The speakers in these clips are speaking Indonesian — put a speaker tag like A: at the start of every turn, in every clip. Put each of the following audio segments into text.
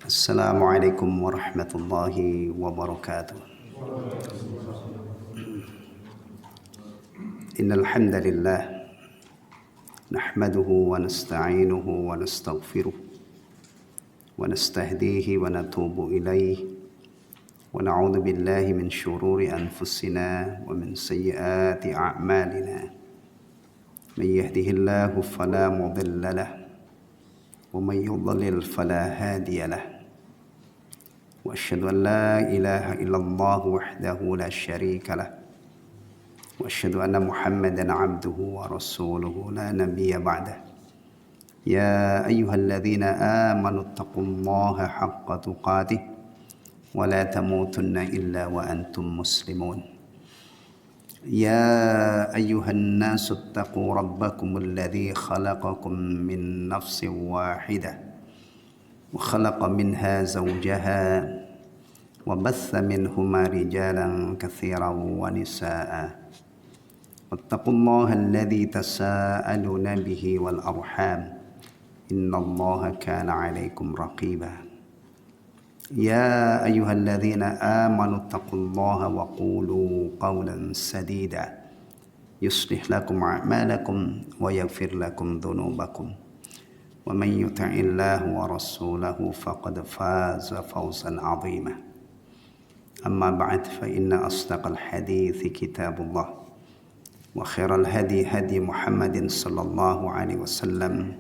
A: Assalamualaikum warahmatullahi wabarakatuh. Innal hamdalillah nahmaduhu wa nasta'inuhu wa nastaghfiruh wa nastahdihi wa natubu ilayhi wa na'udzu billahi min shururi anfusina wa min sayyiati a'malina. Man yahdihillahu fala mudilla lahu ومن يضلل فلا هادي له وأشهد أن لا إله إلا الله وحده لا شريك له وأشهد أن محمدا عبده ورسوله لا نبي بعده يا أيها الذين آمنوا اتقوا الله حق تقاته ولا تموتن إلا وأنتم مسلمون يا أيها الناس اتقوا ربكم الذي خلقكم من نفس واحدة وخلق منها زوجها وبث منهما رجالا كثيرا ونساء واتقوا الله الذي تساءلون به والأرحام إن الله كان عليكم رقيبا يا أيها الذين آمنوا اتقوا الله وقولوا قولا سديدا يصلح لكم أعمالكم ويغفر لكم ذنوبكم ومن يطع الله ورسوله فقد فاز فوزا عظيما أما بعد فإن أصدق الحديث كتاب الله وخير الهدي هدي محمد صلى الله عليه وسلم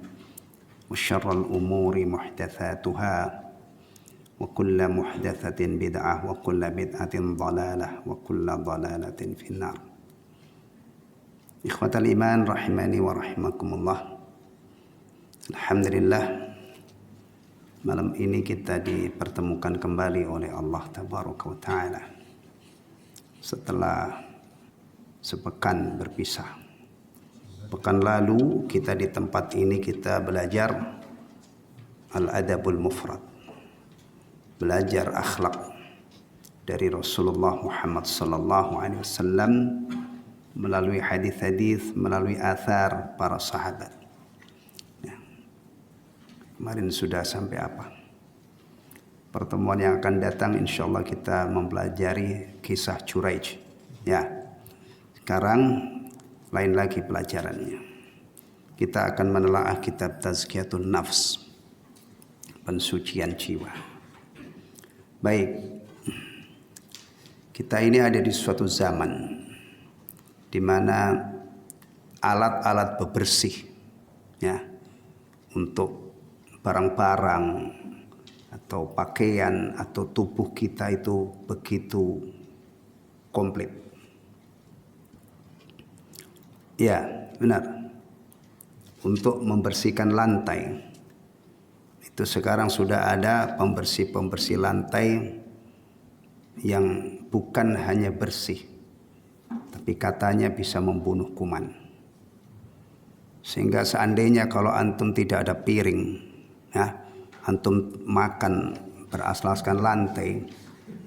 A: وشر الأمور محدثاتها وكل محدثة بدعة وكل بدعة ضلالة وكل ضلالة في النار. Ikhwatal iman rahimani wa rahimakumullah. Alhamdulillah, malam ini kita dipertemukan kembali oleh Allah Tabaraka wa Ta'ala setelah sepekan berpisah. Pekan lalu kita di tempat ini kita belajar Al-Adabul Mufrad, belajar akhlak dari Rasulullah Muhammad sallallahu alaihi wasallam melalui hadis-hadis, melalui athar para sahabat. Ya. Kemarin sudah sampai apa? Pertemuan yang akan datang insyaallah kita mempelajari kisah Juraij. Ya. Sekarang lain lagi pelajarannya. Kita akan menelaah kitab Tazkiyatun Nafs, pensucian jiwa. Baik, kita ini ada di suatu zaman di mana alat-alat bebersih ya untuk barang-barang atau pakaian atau tubuh kita itu begitu komplit. Ya, benar. Untuk membersihkan lantai itu sekarang sudah ada pembersih-pembersih lantai yang bukan hanya bersih, tapi katanya bisa membunuh kuman. Sehingga seandainya kalau antum tidak ada piring, ya, antum makan beralaskan lantai,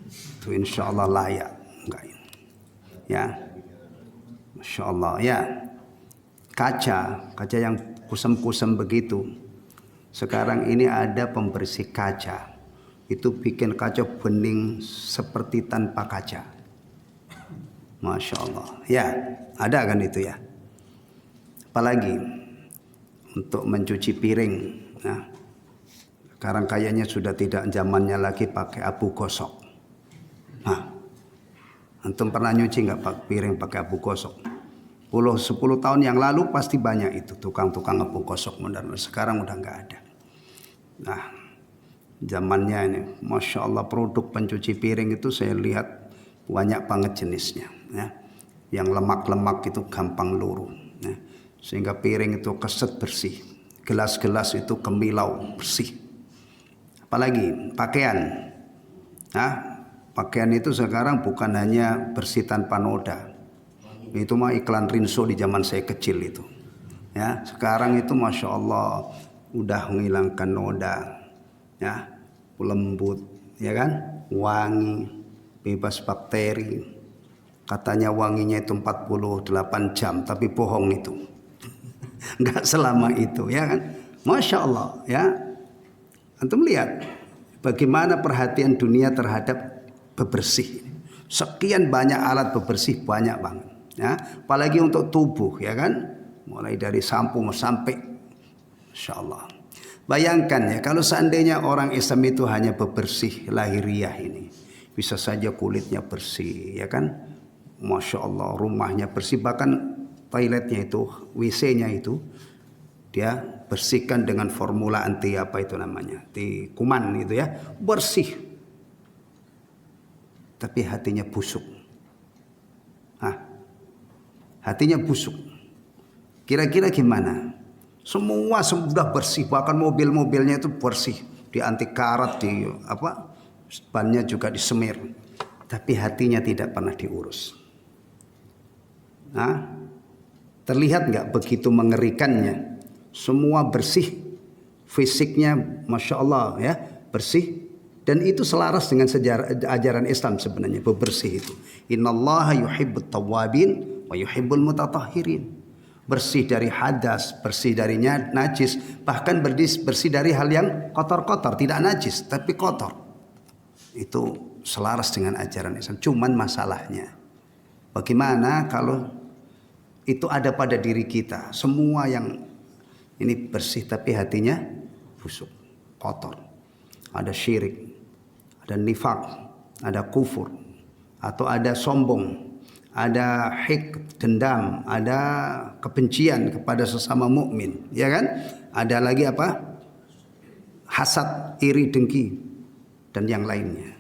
A: itu insya Allah layak, enggak? Ya, masya Allah, ya. Kaca yang kusam-kusam begitu. Sekarang ini ada pembersih kaca, itu bikin kaca bening seperti tanpa kaca. Masya Allah. Ya, ada kan itu ya. Apalagi untuk mencuci piring. Nah, sekarang kayaknya sudah tidak zamannya lagi pakai abu gosok. Nah, antum pernah nyuci nggak piring pakai abu gosok? 10 tahun yang lalu pasti banyak itu tukang-tukang abu gosok modern. Sekarang udah nggak ada. Nah, zamannya ini, masya Allah, produk pencuci piring itu saya lihat banyak banget jenisnya. Ya. Yang lemak-lemak itu gampang luruh. Ya. Sehingga piring itu keset bersih, gelas-gelas itu kemilau bersih. Apalagi pakaian. Nah, pakaian itu sekarang bukan hanya bersih tanpa noda. Itu mah iklan Rinso di zaman saya kecil itu. Ya, sekarang itu masya Allah udah menghilangkan noda, ya, lembut, ya kan, wangi, bebas bakteri. Katanya wanginya itu 48 jam, tapi bohong itu. Enggak selama itu, ya kan? Masya Allah, ya. Antum lihat bagaimana perhatian dunia terhadap bebersih. Sekian banyak alat bebersih, banyak banget. Ya, apalagi untuk tubuh, ya kan? Mulai dari sampo sampai, insya Allah. Bayangkan ya, kalau seandainya orang Islam itu hanya bebersih lahiriah ini, bisa saja kulitnya bersih, ya kan? Masya Allah, rumahnya bersih, bahkan toiletnya itu, WC-nya itu, dia bersihkan dengan formula anti apa itu namanya, anti kuman gitu ya, bersih. Tapi hatinya busuk. Hatinya busuk. Kira-kira gimana? Semua sudah bersih, bahkan mobil-mobilnya itu bersih, di anti karat, di apa, bannya juga disemir, tapi hatinya tidak pernah diurus. Terlihat nggak begitu mengerikannya? Semua bersih, fisiknya masya Allah ya, bersih, dan itu selaras dengan ajaran Islam sebenarnya, bebersih itu. Innallaha yuhibbut tawwabin wa yuhibbul mutatahhirin. Bersih dari hadas, bersih dari najis, bahkan bersih dari hal yang kotor-kotor, tidak najis tapi kotor. Itu selaras dengan ajaran Islam. Cuman masalahnya, bagaimana kalau itu ada pada diri kita, semua yang ini bersih tapi hatinya busuk, kotor. Ada syirik, ada nifak, ada kufur, atau ada sombong, ada dendam, ada kebencian kepada sesama mukmin, ya kan? Ada lagi apa? Hasad, iri, dengki, dan yang lainnya.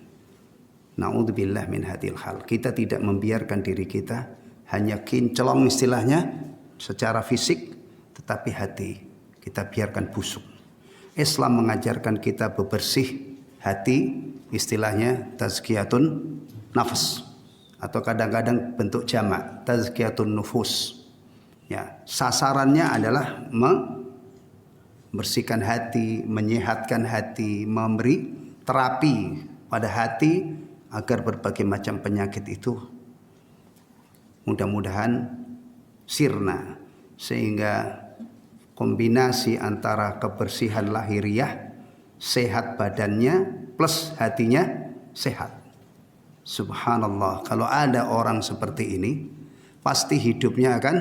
A: Na'udzubillah min hadil hal. Kita tidak membiarkan diri kita hanya kinclong istilahnya secara fisik, tetapi hati kita biarkan busuk. Islam mengajarkan kita bebersih hati, istilahnya tazkiyatun nafas, atau kadang-kadang bentuk jamak tazkiyatun nufus. Ya, sasarannya adalah membersihkan hati, menyehatkan hati, memberi terapi pada hati agar berbagai macam penyakit itu mudah-mudahan sirna, sehingga kombinasi antara kebersihan lahiriah, sehat badannya plus hatinya sehat. Subhanallah, kalau ada orang seperti ini, pasti hidupnya akan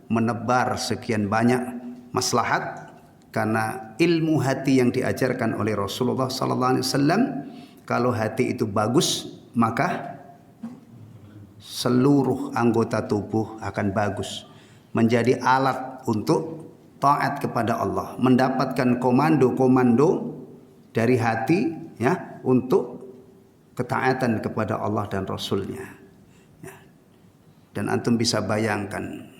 A: menebar sekian banyak maslahat, karena ilmu hati yang diajarkan oleh Rasulullah SAW. Kalau hati itu bagus, maka seluruh anggota tubuh akan bagus, menjadi alat untuk taat kepada Allah, mendapatkan komando-komando dari hati ya untuk ketaatan kepada Allah dan Rasulnya. Ya. Dan antum bisa bayangkan,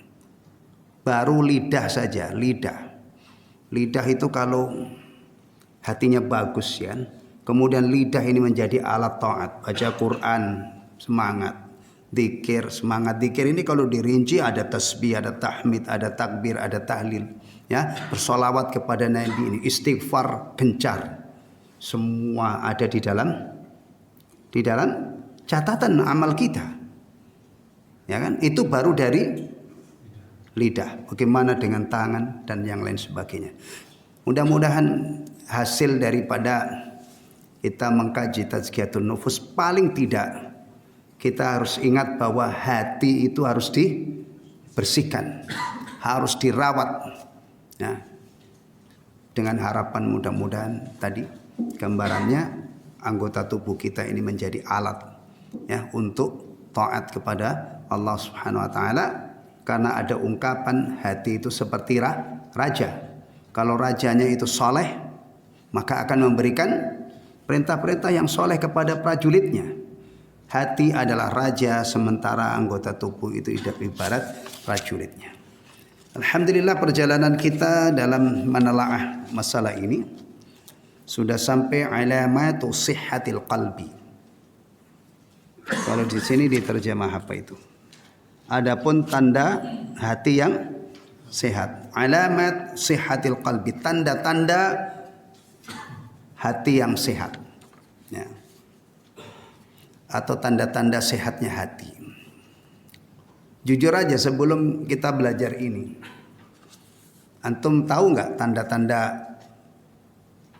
A: baru lidah saja, lidah itu kalau hatinya bagus ya, kemudian lidah ini menjadi alat taat, baca Quran semangat, zikir semangat. Zikir ini kalau dirinci ada tasbih, ada tahmid, ada takbir, ada tahlil, ya, bersolawat kepada Nabi ini, istighfar gencar, semua ada di dalam catatan amal kita, ya kan? Itu baru dari lidah. Bagaimana dengan tangan dan yang lain sebagainya. Mudah-mudahan hasil daripada kita mengkaji tazkiyatun nufus, paling tidak kita harus ingat bahwa hati itu harus dibersihkan, harus dirawat, ya. Dengan harapan mudah-mudahan tadi gambarannya anggota tubuh kita ini menjadi alat ya untuk taat kepada Allah Subhanahu wa taala, karena ada ungkapan hati itu seperti raja. Kalau rajanya itu soleh, maka akan memberikan perintah-perintah yang soleh kepada prajuritnya. Hati adalah raja, sementara anggota tubuh itu ibarat prajuritnya. Alhamdulillah, perjalanan kita dalam menelaah masalah ini sudah sampai alamatu sihhatil qalbi. Kalau di sini diterjemah apa itu? Adapun tanda hati yang sehat. Alamat sihhatil qalbi, tanda-tanda hati yang sehat. Ya. Atau tanda-tanda sehatnya hati. Jujur aja, sebelum kita belajar ini, antum tahu nggak tanda-tanda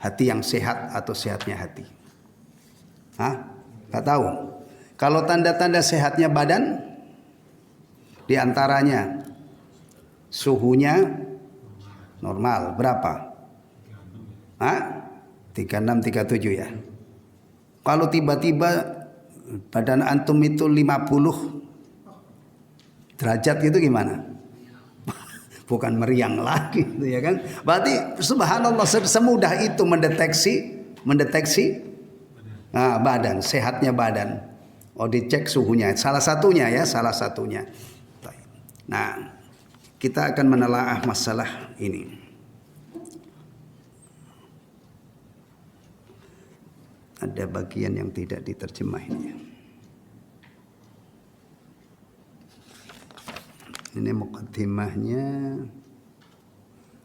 A: Hati yang sehat atau sehatnya hati? Hah? Gak tahu. Kalau tanda-tanda sehatnya badan, di antaranya suhunya normal. Berapa? Hah? 36, 37 ya. Kalau tiba-tiba badan antum itu 50 derajat gitu gimana? Bukan meriang lagi gitu ya kan. Berarti subhanallah semudah itu mendeteksi badan, sehatnya badan. Oh, dicek suhunya. Salah satunya. Nah, kita akan menelaah masalah ini. Ada bagian yang tidak diterjemah ini. Ini muqaddimahnya.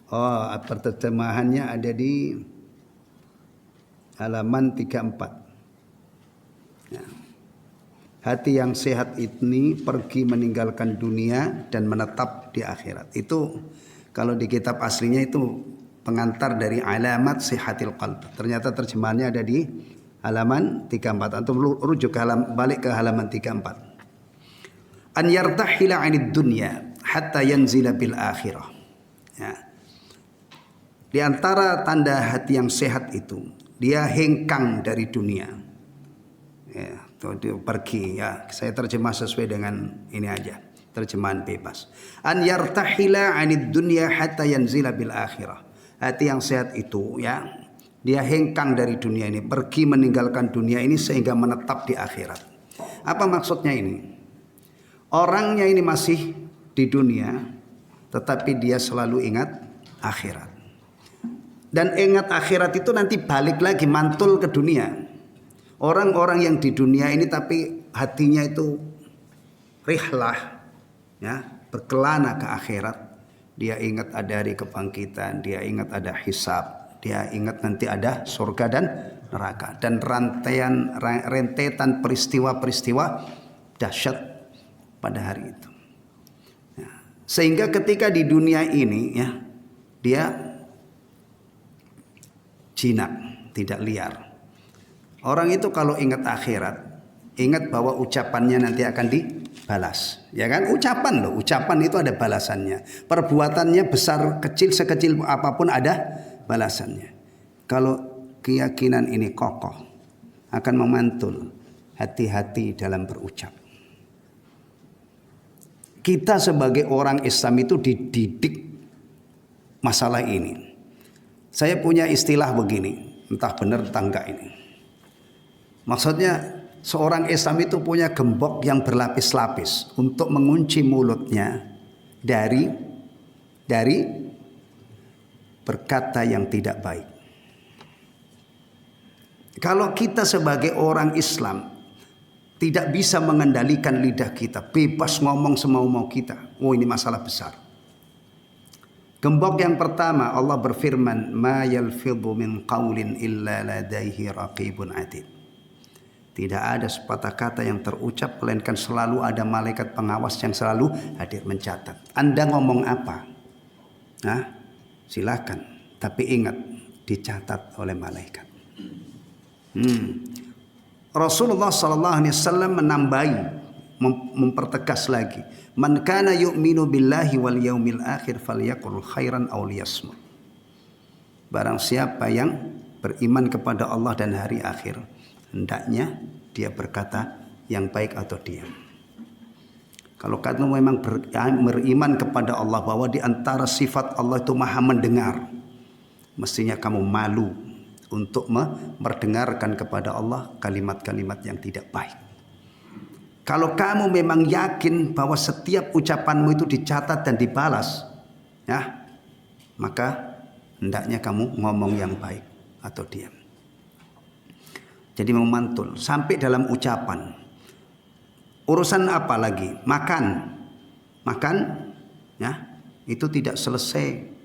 A: Oh, terjemahannya ada di halaman 34. Ya. Hati yang sehat ini pergi meninggalkan dunia dan menetap di akhirat. Itu kalau di kitab aslinya itu pengantar dari alamat sihatil qalb. Ternyata terjemahannya ada di halaman 34. Antum rujuk balik ke halaman 34. An yartahila 'anid dunya hatta yanzila bil akhirah. Ya. Di antara tanda hati yang sehat itu, dia hengkang dari dunia. Ya, dia pergi ya. Saya terjemah sesuai dengan ini aja. Terjemahan bebas. An yartahila 'anid dunya hatta yanzila bil akhirah. Hati yang sehat itu ya, dia hengkang dari dunia ini, pergi meninggalkan dunia ini sehingga menetap di akhirat. Apa maksudnya ini? Orangnya ini masih di dunia, tetapi dia selalu ingat akhirat. Dan ingat akhirat itu nanti balik lagi mantul ke dunia. Orang-orang yang di dunia ini tapi hatinya itu rihlah, ya, berkelana ke akhirat. Dia ingat ada hari kebangkitan, dia ingat ada hisab, dia ingat nanti ada surga dan neraka, dan rentetan peristiwa-peristiwa dahsyat pada hari itu. Ya. Sehingga ketika di dunia ini ya, dia jinak, tidak liar. Orang itu kalau ingat akhirat, ingat bahwa ucapannya nanti akan dibalas. Ya kan? Ucapan itu ada balasannya. Perbuatannya besar, kecil, sekecil apapun ada balasannya. Kalau keyakinan ini kokoh, akan memantul, hati-hati dalam berucap. Kita sebagai orang Islam itu dididik masalah ini. Saya punya istilah begini, entah benar entah enggak ini. Maksudnya seorang Islam itu punya gembok yang berlapis-lapis untuk mengunci mulutnya dari berkata yang tidak baik. Kalau kita sebagai orang Islam tidak bisa mengendalikan lidah kita, bebas ngomong semau-mau kita, oh ini masalah besar. Gembok yang pertama, Allah berfirman, ma yalfidhu min qaulin illa ladaihi raqibun atid. Tidak ada sepatah kata yang terucap melainkan selalu ada malaikat pengawas yang selalu hadir mencatat. Anda ngomong apa? Nah, silakan, tapi ingat dicatat oleh malaikat. Rasulullah SAW menambahi, mempertegas lagi, man kana yu'minu billahi wal yaumil akhir falyaqul khairan aw liyasmut. Barang siapa yang beriman kepada Allah dan hari akhir, hendaknya dia berkata yang baik atau diam. Kalau kamu memang beriman kepada Allah bahwa di antara sifat Allah itu Maha mendengar, mestinya kamu malu untuk mendengarkan kepada Allah kalimat-kalimat yang tidak baik. Kalau kamu memang yakin bahwa setiap ucapanmu itu dicatat dan dibalas, ya, maka hendaknya kamu ngomong yang baik atau diam. Jadi memantul sampai dalam ucapan. Urusan apa lagi? Makan, ya, itu tidak selesai.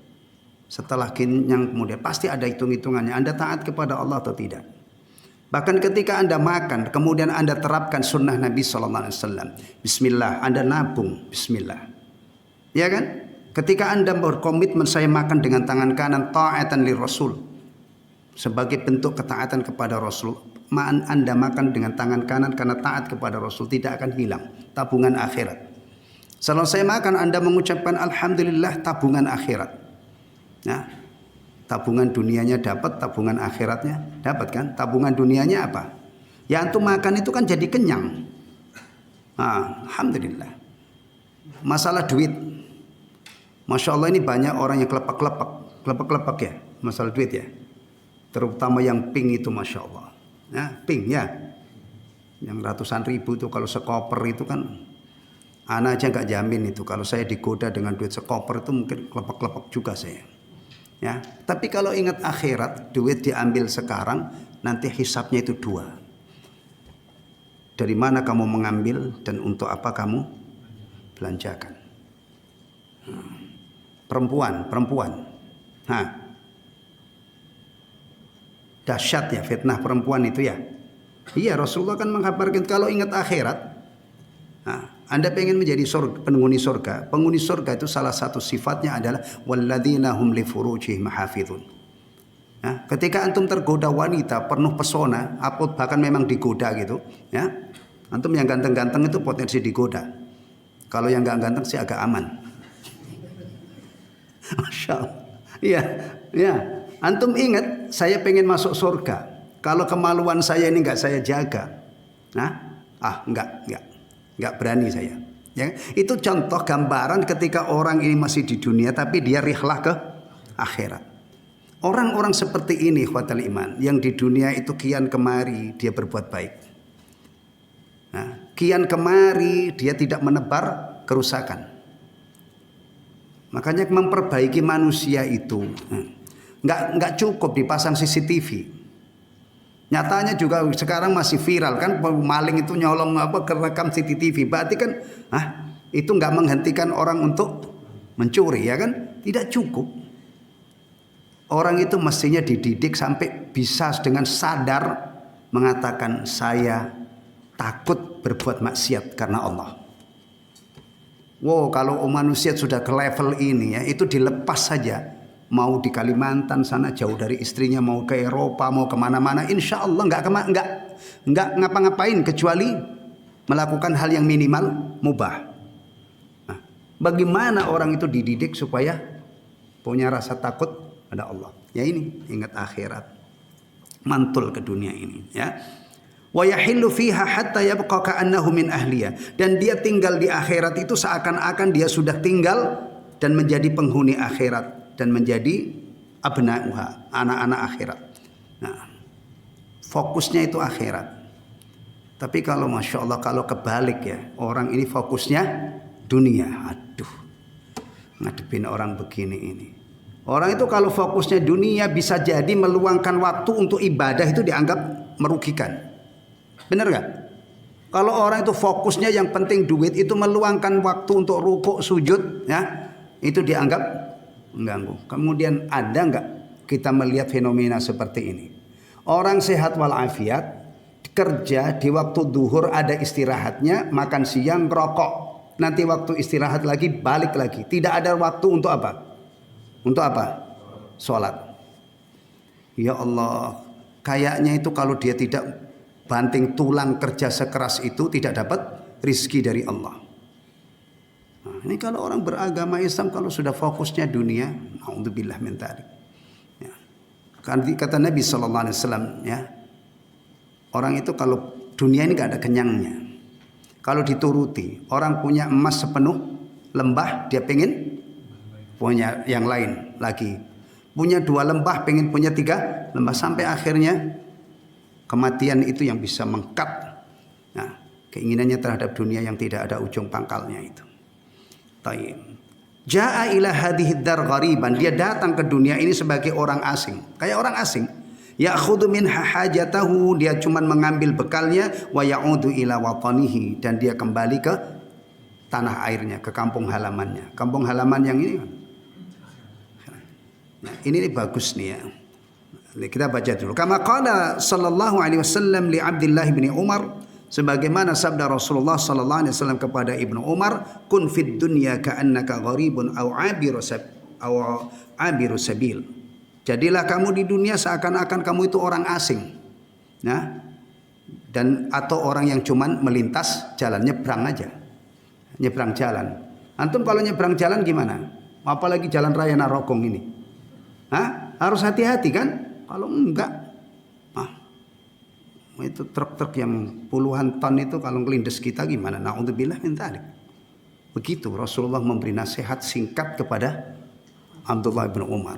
A: Setelah kenyang kemudian pasti ada hitung-hitungannya. Anda taat kepada Allah atau tidak? Bahkan ketika Anda makan, kemudian Anda terapkan sunnah Nabi SAW. Bismillah, Anda nabung, Bismillah. Ya kan? Ketika Anda berkomitmen saya makan dengan tangan kanan, ta'atan li Rasul. sebagai bentuk ketaatan kepada Rasul. Anda makan dengan tangan kanan karena taat kepada Rasul, tidak akan hilang tabungan akhirat. Selesai makan Anda mengucapkan alhamdulillah, tabungan akhirat. Nah, tabungan dunianya dapat, tabungan akhiratnya dapat kan? Tabungan dunianya apa? Ya antum makan itu kan jadi kenyang. Nah, alhamdulillah. Masalah duit, Masya Allah ini banyak orang yang kelepek ya, masalah duit ya. Terutama yang pink itu Masya Allah. Ya, pink ya. Yang ratusan ribu itu kalau sekoper itu kan, ana aja nggak jamin itu. Kalau saya digoda dengan duit sekoper itu mungkin kelepek juga saya. Ya, tapi kalau ingat akhirat, duit diambil sekarang, nanti hisabnya itu dua. Dari mana kamu mengambil dan untuk apa kamu belanjakan. Perempuan. Nah, dahsyat ya fitnah perempuan itu ya. Iya, Rasulullah kan mengkabarkan kalau ingat akhirat, nah, Anda pengen menjadi penghuni surga. Penghuni surga itu salah satu sifatnya adalah walladzina hum li furujihim hafizun. Nah, ketika antum tergoda wanita penuh pesona, bahkan memang digoda gitu, ya. Antum yang ganteng-ganteng itu potensi digoda. Kalau yang nggak ganteng sih agak aman. Masya Allah. Iya, ya. Antum ingat, saya pengen masuk surga. Kalau kemaluan saya ini nggak saya jaga, nah, nggak berani saya. Ya, itu contoh gambaran ketika orang ini masih di dunia, tapi dia rihlah ke akhirat. Orang-orang seperti ini, ikhwatal iman, yang di dunia itu kian kemari dia berbuat baik. Nah, kian kemari dia tidak menebar kerusakan. Makanya memperbaiki manusia itu. Nggak cukup dipasang CCTV. Nyatanya juga sekarang masih viral kan, maling itu nyolong kerekam CCTV. Berarti kan itu nggak menghentikan orang untuk mencuri ya kan? Tidak cukup. Orang itu mestinya dididik sampai bisa dengan sadar mengatakan saya takut berbuat maksiat karena Allah. Wow, kalau manusia sudah ke level ini ya, itu dilepas saja. Mau di Kalimantan sana jauh dari istrinya, mau ke Eropa, mau kemana-mana, insya Allah nggak ngapa-ngapain kecuali melakukan hal yang minimal mubah. Nah, bagaimana orang itu dididik supaya punya rasa takut pada Allah? Ya ini, ingat akhirat, mantul ke dunia ini. Ya, wa yahillu fiha hatta yabqa ka'annahu min ahliya, dan dia tinggal di akhirat itu seakan-akan dia sudah tinggal dan menjadi penghuni akhirat. Dan menjadi abna'uha, anak-anak akhirat. Nah, fokusnya itu akhirat. Tapi kalau Masya Allah, kalau kebalik ya, orang ini fokusnya dunia. Aduh, ngadepin orang begini ini. Orang itu kalau fokusnya dunia bisa jadi meluangkan waktu untuk ibadah itu dianggap merugikan. Benar gak? Kalau orang itu fokusnya yang penting duit, itu meluangkan waktu untuk rukuk, sujud, ya, itu dianggap mengganggu. Kemudian ada nggak kita melihat fenomena seperti ini? Orang sehat walafiat, kerja di waktu duhur ada istirahatnya, makan siang, rokok. Nanti waktu istirahat lagi, balik lagi. Tidak ada waktu untuk apa? Untuk apa? Sholat. Ya Allah, kayaknya itu kalau dia tidak banting tulang kerja sekeras itu, tidak dapat rizki dari Allah. Nah, ini kalau orang beragama Islam kalau sudah fokusnya dunia, naudzubillah min dzalik. Ya. Kata Nabi sallallahu alaihi wasallam ya. Orang itu kalau dunia ini enggak ada kenyangnya. Kalau dituruti, orang punya emas sepenuh lembah, dia pengen punya yang lain lagi. Punya 2 lembah, pengen punya 3 lembah, sampai akhirnya kematian itu yang bisa mengkat. Nah, keinginannya terhadap dunia yang tidak ada ujung pangkalnya itu. Taib. Ja'a ila hadhihi dar ghariban, dia datang ke dunia ini sebagai orang asing, kayak orang asing. Ya'khudhu min hajatahu, dia cuma mengambil bekalnya, wa ya'udu ila watanihi, dan dia kembali ke tanah airnya, ke kampung halamannya. Kampung halaman yang ini. Nah, ini bagus nih ya. Kita baca dulu. Kama qala sallallahu alaihi wasallam li Abdullah bin Umar, sebagaimana sabda Rasulullah sallallahu alaihi wasallam kepada Ibnu Umar, kun fid dunya ka'annaka gharibun aw abiru sabil. Jadilah kamu di dunia seakan-akan kamu itu orang asing. Nah, dan atau orang yang cuman melintas jalan, nyebrang aja. Nyebrang jalan. Antum kalau nyebrang jalan gimana? Apalagi jalan raya Narogong ini. Hah? Harus hati-hati kan? Kalau enggak, itu truk-truk yang puluhan ton itu kalau ngelindes kita gimana? Na'udzubillah min dzalik. Begitu Rasulullah memberi nasihat singkat kepada Abdullah bin Umar.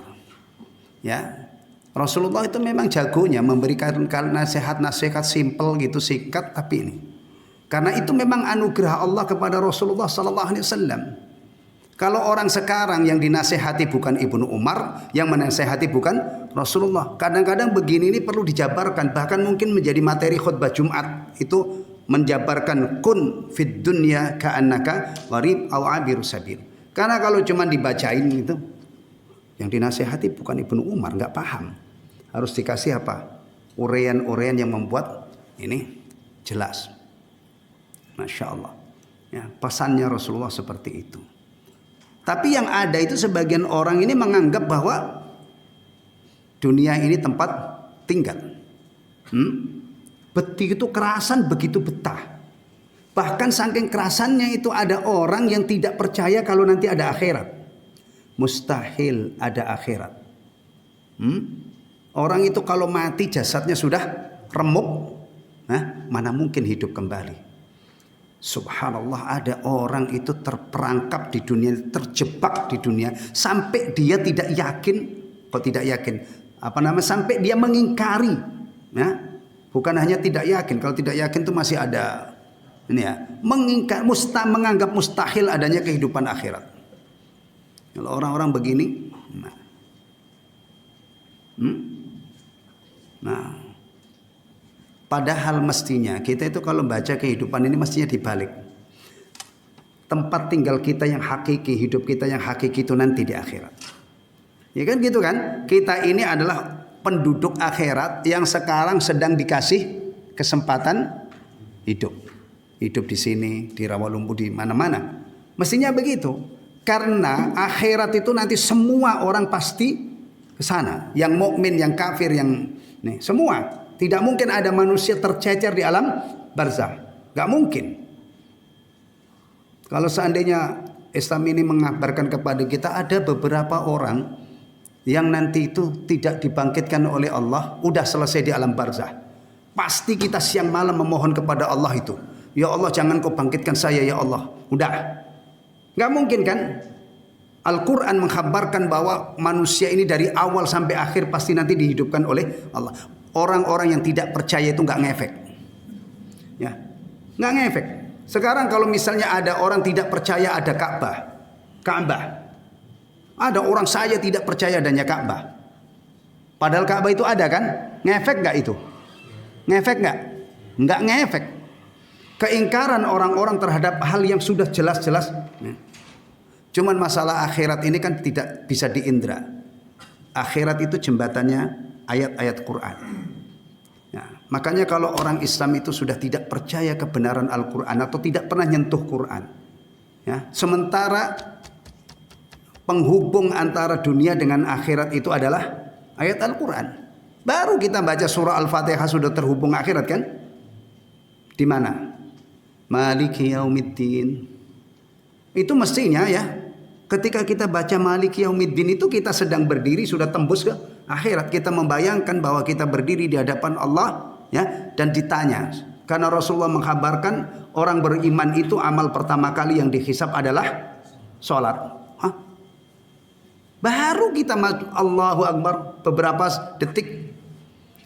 A: Ya, Rasulullah itu memang jagonya memberikan nasihat-nasihat simple gitu, singkat, tapi ini karena itu memang anugerah Allah kepada Rasulullah sallallahu alaihi wasallam. Kalau orang sekarang yang dinasehati bukan Ibnu Umar, yang menasehati bukan Rasulullah. Kadang-kadang begini ini perlu dijabarkan, bahkan mungkin menjadi materi khutbah Jumat itu menjabarkan kun fid dunya ka'annaka gharib aw abiru sabil. Karena kalau cuma dibacain itu, yang dinasehati bukan Ibnu Umar, nggak paham. Harus dikasih apa? Uraian-uraian yang membuat ini jelas. Masya Allah. Ya, pesannya Rasulullah seperti itu. Tapi yang ada itu sebagian orang ini menganggap bahwa dunia ini tempat tinggal. Begitu kerasan, begitu betah. Bahkan saking kerasannya itu ada orang yang tidak percaya kalau nanti ada akhirat. Mustahil ada akhirat. Orang itu kalau mati jasadnya sudah remuk, mana mungkin hidup kembali. Subhanallah, ada orang itu terperangkap di dunia, terjebak di dunia sampai dia tidak yakin, sampai dia mengingkari, ya. Bukan hanya tidak yakin, kalau tidak yakin itu masih ada ini ya, menganggap mustahil adanya kehidupan akhirat. Kalau orang-orang begini, padahal mestinya kita itu kalau baca kehidupan ini mestinya dibalik. Tempat tinggal kita yang hakiki, hidup kita yang hakiki itu nanti di akhirat. Ya kan gitu kan? Kita ini adalah penduduk akhirat yang sekarang sedang dikasih kesempatan hidup. Hidup di sini, di Rawalumbu, di mana-mana. Mestinya begitu. Karena akhirat itu nanti semua orang pasti ke sana. Yang mukmin, yang kafir, yang semua. Tidak mungkin ada manusia tercecer di alam barzah. Gak mungkin. Kalau seandainya Islam ini mengabarkan kepada kita ada beberapa orang yang nanti itu tidak dibangkitkan oleh Allah, udah selesai di alam barzah. Pasti kita siang malam memohon kepada Allah itu. Ya Allah, jangan kau bangkitkan saya ya Allah. Udah. Gak mungkin kan? Al-Quran mengkhabarkan bahwa manusia ini dari awal sampai akhir pasti nanti dihidupkan oleh Allah. Orang-orang yang tidak percaya itu gak ngefek. Ya, gak ngefek. Sekarang kalau misalnya ada orang tidak percaya ada Ka'bah. Ada orang saya tidak percaya adanya Ka'bah. Padahal Ka'bah itu ada kan? Ngefek gak itu? Ngefek gak? Gak ngefek. Keingkaran orang-orang terhadap hal yang sudah jelas-jelas. Cuman masalah akhirat ini kan tidak bisa diindra. Akhirat itu jembatannya ayat-ayat Quran. Ya, makanya kalau orang Islam itu sudah tidak percaya kebenaran Al-Quran atau tidak pernah nyentuh Quran, ya, sementara penghubung antara dunia dengan akhirat itu adalah ayat Al-Quran. Baru kita baca surah Al-Fatihah sudah terhubung akhirat kan? Di mana? Maliki yaumiddin. Itu mestinya ya, ketika kita baca Maliki yaumiddin itu kita sedang berdiri sudah tembus ke akhirat. Kita membayangkan bahwa kita berdiri di hadapan Allah ya, dan ditanya. Karena Rasulullah mengkabarkan orang beriman itu amal pertama kali yang dihisab adalah sholat. Baru kita masuk Allahu Akbar beberapa detik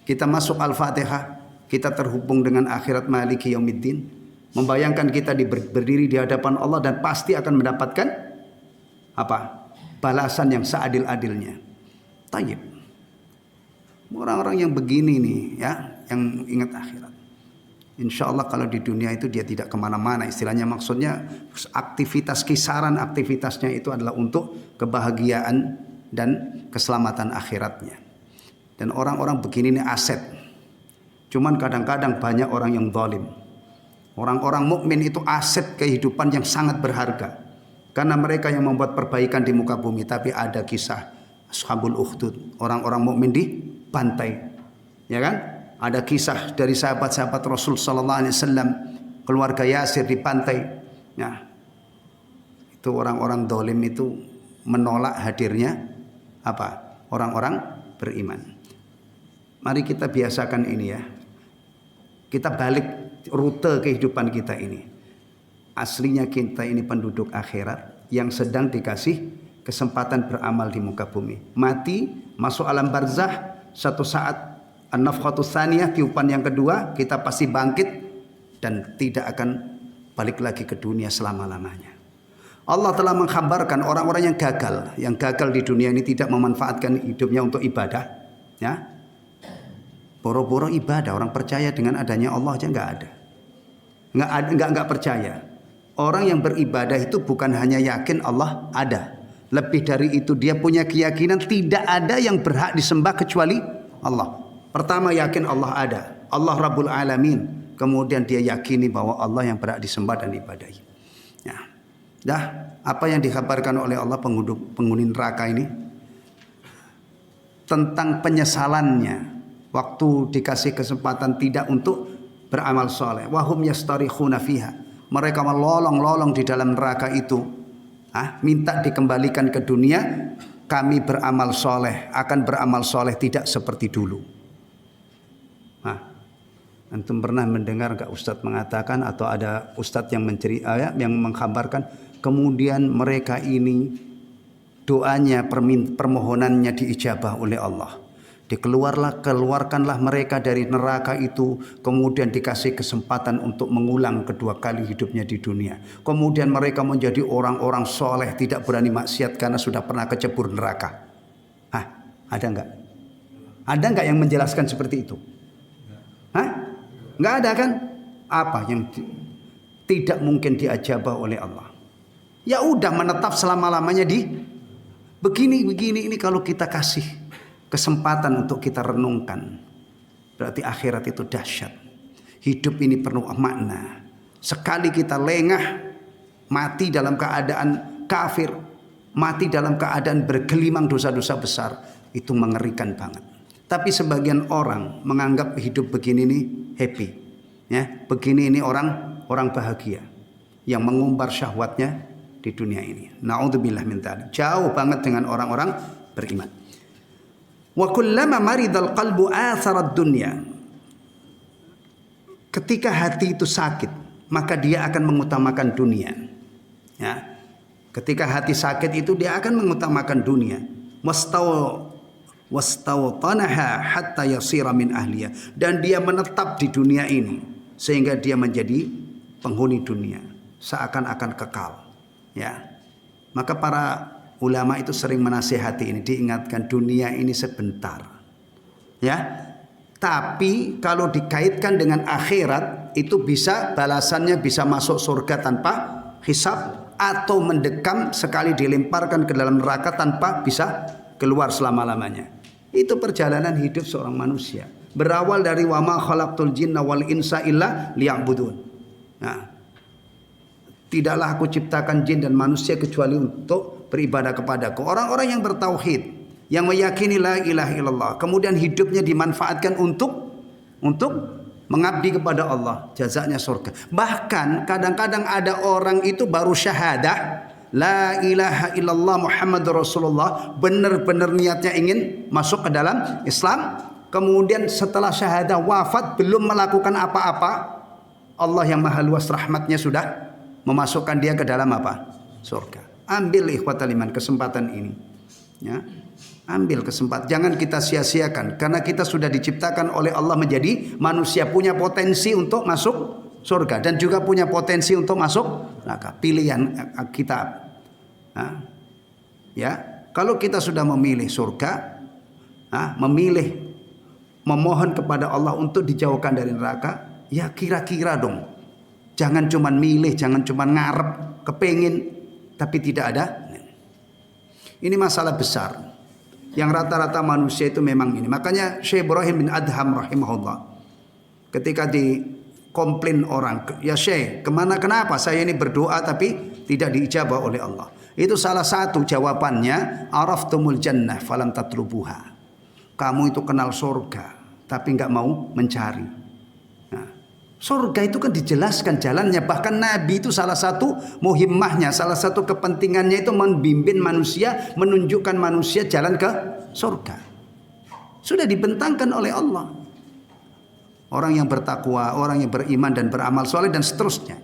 A: kita masuk Al-Fatihah, kita terhubung dengan akhirat Maliki yaumiddin. Membayangkan kita berdiri di hadapan Allah dan pasti akan mendapatkan apa? Balasan yang seadil-adilnya. Tayyib. Orang-orang yang begini nih ya, yang ingat akhirat. Insya Allah kalau di dunia itu dia tidak kemana-mana. Istilahnya maksudnya aktivitas kisaran aktivitasnya itu adalah untuk kebahagiaan dan keselamatan akhiratnya. Dan orang-orang begini ini aset. Cuman kadang-kadang banyak orang yang zalim. Orang-orang mukmin itu aset kehidupan yang sangat berharga. Karena mereka yang membuat perbaikan di muka bumi. Tapi ada kisah Ashabul Ukhdud, orang-orang mukmin dibantai. Ya kan? Ada kisah dari sahabat-sahabat Rasul sallallahu alaihi wasallam, keluarga Yasir dibantai. Ya. Itu orang-orang dolim itu menolak hadirnya apa? Orang-orang beriman. Mari kita biasakan ini ya. Kita balik rute kehidupan kita ini. Aslinya kita ini penduduk akhirat yang sedang dikasih kesempatan beramal di muka bumi. Mati, masuk alam barzah, satu saat an-nafkhatus tsaniyah, tiupan yang kedua, kita pasti bangkit dan tidak akan balik lagi ke dunia selama-lamanya. Allah telah mengkhabarkan orang-orang yang gagal di dunia ini tidak memanfaatkan hidupnya untuk ibadah, ya. Boro-boro ibadah, orang percaya dengan adanya Allah aja nggak ada. Nggak percaya. Orang yang beribadah itu bukan hanya yakin Allah ada. Lebih dari itu dia punya keyakinan tidak ada yang berhak disembah kecuali Allah. Pertama yakin Allah ada, Allah Rabbul Alamin. Kemudian dia yakini bahwa Allah yang berhak disembah dan ibadahi. Ya. Dah, apa yang dikabarkan oleh Allah penghuni neraka ini tentang penyesalannya waktu dikasih kesempatan tidak untuk beramal soleh. Wahum yastarikhuna fiha. Mereka melolong-lolong di dalam neraka itu. Minta dikembalikan ke dunia. Kami beramal soleh, akan beramal soleh tidak seperti dulu. Antum pernah mendengar gak Ustadz mengatakan atau ada Ustadz yang yang mengkabarkan kemudian mereka ini doanya permohonannya diijabah oleh Allah. Keluarkanlah mereka dari neraka itu, kemudian dikasih kesempatan untuk mengulang kedua kali hidupnya di dunia. Kemudian mereka menjadi orang-orang soleh, tidak berani maksiat karena sudah pernah kecebur neraka. Ada enggak? Ada enggak yang menjelaskan seperti itu? Enggak ada kan? Apa yang tidak mungkin diajabah oleh Allah? Ya udah menetap selama-lamanya di begini ini kalau kita kasih kesempatan untuk kita renungkan, berarti akhirat itu dahsyat. Hidup ini penuh makna. Sekali kita lengah, mati dalam keadaan kafir, mati dalam keadaan bergelimang dosa-dosa besar, itu mengerikan banget. Tapi sebagian orang menganggap hidup begini nih happy, ya. Begini ini orang bahagia yang mengumbar syahwatnya di dunia ini. Naudzubillah min dzalik. Jauh banget dengan orang-orang beriman. Wa kullama maridal qalbu atharad dunya. Ketika hati itu sakit, maka dia akan mengutamakan dunia. Ya. Ketika hati sakit itu dia akan mengutamakan dunia. Wastawtanaha hatta yasira min ahliya, dan dia menetap di dunia ini sehingga dia menjadi penghuni dunia, seakan-akan kekal. Ya. Maka para ulama itu sering menasihati ini, diingatkan dunia ini sebentar. Ya. Tapi kalau dikaitkan dengan akhirat itu bisa balasannya bisa masuk surga tanpa hisab atau mendekam sekali dilemparkan ke dalam neraka tanpa bisa keluar selama-lamanya. Itu perjalanan hidup seorang manusia. Berawal dari wa ma khalaqtul jinna wal insa illa liya'budun. Nah, tidaklah aku ciptakan jin dan manusia kecuali untuk beribadah kepadaku. Orang-orang yang bertauhid, yang meyakini la ilaha illallah, kemudian hidupnya dimanfaatkan untuk mengabdi kepada Allah, jazanya surga. Bahkan kadang-kadang ada orang itu baru syahadah la ilaha illallah Muhammadur Rasulullah, benar-benar niatnya ingin masuk ke dalam Islam, kemudian setelah syahadah wafat belum melakukan apa-apa, Allah yang maha luas rahmatnya sudah memasukkan dia ke dalam apa? Surga. Ambil ikhwatal iman kesempatan ini, ya. Ambil kesempatan, jangan kita sia-siakan, karena kita sudah diciptakan oleh Allah menjadi manusia, punya potensi untuk masuk surga dan juga punya potensi untuk masuk neraka. Pilihan kita, ya. Kalau kita sudah memilih surga, memilih memohon kepada Allah untuk dijauhkan dari neraka, ya kira-kira dong. Jangan cuman milih, jangan cuman ngarep, kepengin, tapi tidak ada. Ini masalah besar yang rata-rata manusia itu memang ini. Makanya Syekh Ibrahim bin Adham rahimahullah ketika dikomplain orang, ya Syekh, kenapa saya ini berdoa tapi tidak diijabah oleh Allah? Itu salah satu jawabannya, araftumul jannah falam tatlubuha. Kamu itu kenal surga tapi nggak mau mencari. Nah, surga itu kan dijelaskan jalannya. Bahkan Nabi itu salah satu muhimmahnya, salah satu kepentingannya itu membimbing manusia, menunjukkan manusia jalan ke surga. Sudah dibentangkan oleh Allah. Orang yang bertakwa, orang yang beriman dan beramal soleh dan seterusnya.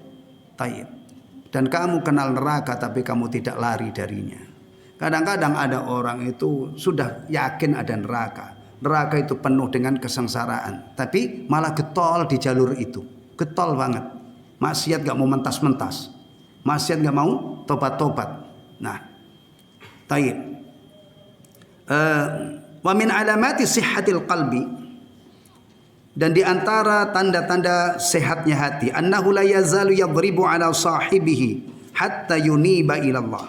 A: Tayyib. Dan kamu kenal neraka tapi kamu tidak lari darinya. Kadang-kadang ada orang itu sudah yakin ada neraka. Neraka itu penuh dengan kesengsaraan, tapi malah getol di jalur itu, getol banget. Maksiat gak mau mentas-mentas, maksiat gak mau tobat-tobat. Nah, tayyib. Wa min alamati sihhatil qalbi, dan di antara tanda-tanda sehatnya hati, annahu la yazalu yadribu ala sahibihi hatta yuniba ila Allah.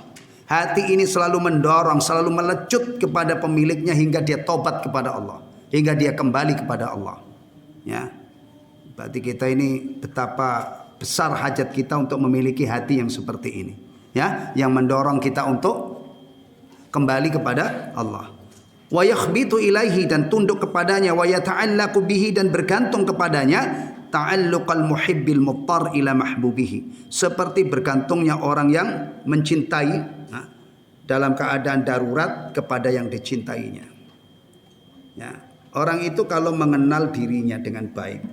A: Hati ini selalu mendorong, selalu melecut kepada pemiliknya hingga dia tobat kepada Allah, hingga dia kembali kepada Allah. Ya, berarti kita ini betapa besar hajat kita untuk memiliki hati yang seperti ini. Ya, yang mendorong kita untuk kembali kepada Allah. Wa yakhbitu ilaihi, dan tunduk kepadanya, wa yata'allaqu bihi, dan bergantung kepadanya, ta'alluqal muhibbil muttar ila mahbubihi, seperti bergantungnya orang yang mencintai dalam keadaan darurat kepada yang dicintainya. Ya, orang itu kalau mengenal dirinya dengan baik,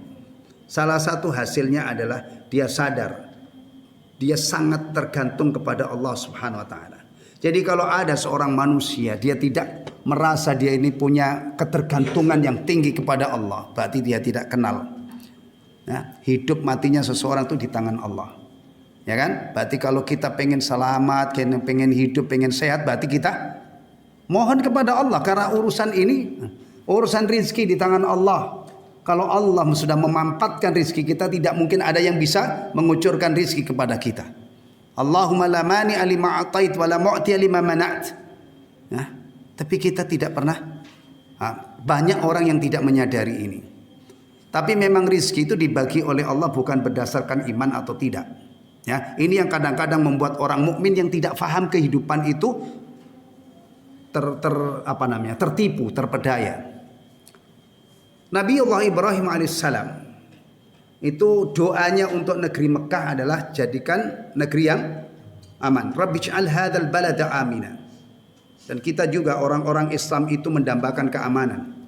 A: salah satu hasilnya adalah dia sadar dia sangat tergantung kepada Allah Subhanahu wa taala. Jadi kalau ada seorang manusia dia tidak merasa dia ini punya ketergantungan yang tinggi kepada Allah, berarti dia tidak kenal. Nah, hidup matinya seseorang itu di tangan Allah. Ya kan? Berarti kalau kita pengen selamat, pengen hidup, pengen sehat, berarti kita mohon kepada Allah. Karena urusan ini, urusan rizki di tangan Allah. Kalau Allah sudah memampatkan rizki kita, tidak mungkin ada yang bisa mengucurkan rizki kepada kita. Allahumma la mani alima atait wa la mu'ti lima mana'at. Nah, tapi kita tidak pernah, banyak orang yang tidak menyadari ini. Tapi memang rizki itu dibagi oleh Allah bukan berdasarkan iman atau tidak. Ya, ini yang kadang-kadang membuat orang mukmin yang tidak faham kehidupan itu tertipu, terpedaya. Nabiullah Ibrahim alaihissalam itu doanya untuk negeri Mekah adalah jadikan negeri yang aman. Rabbij'al hadzal balada amina. Dan kita juga orang-orang Islam itu mendambakan keamanan.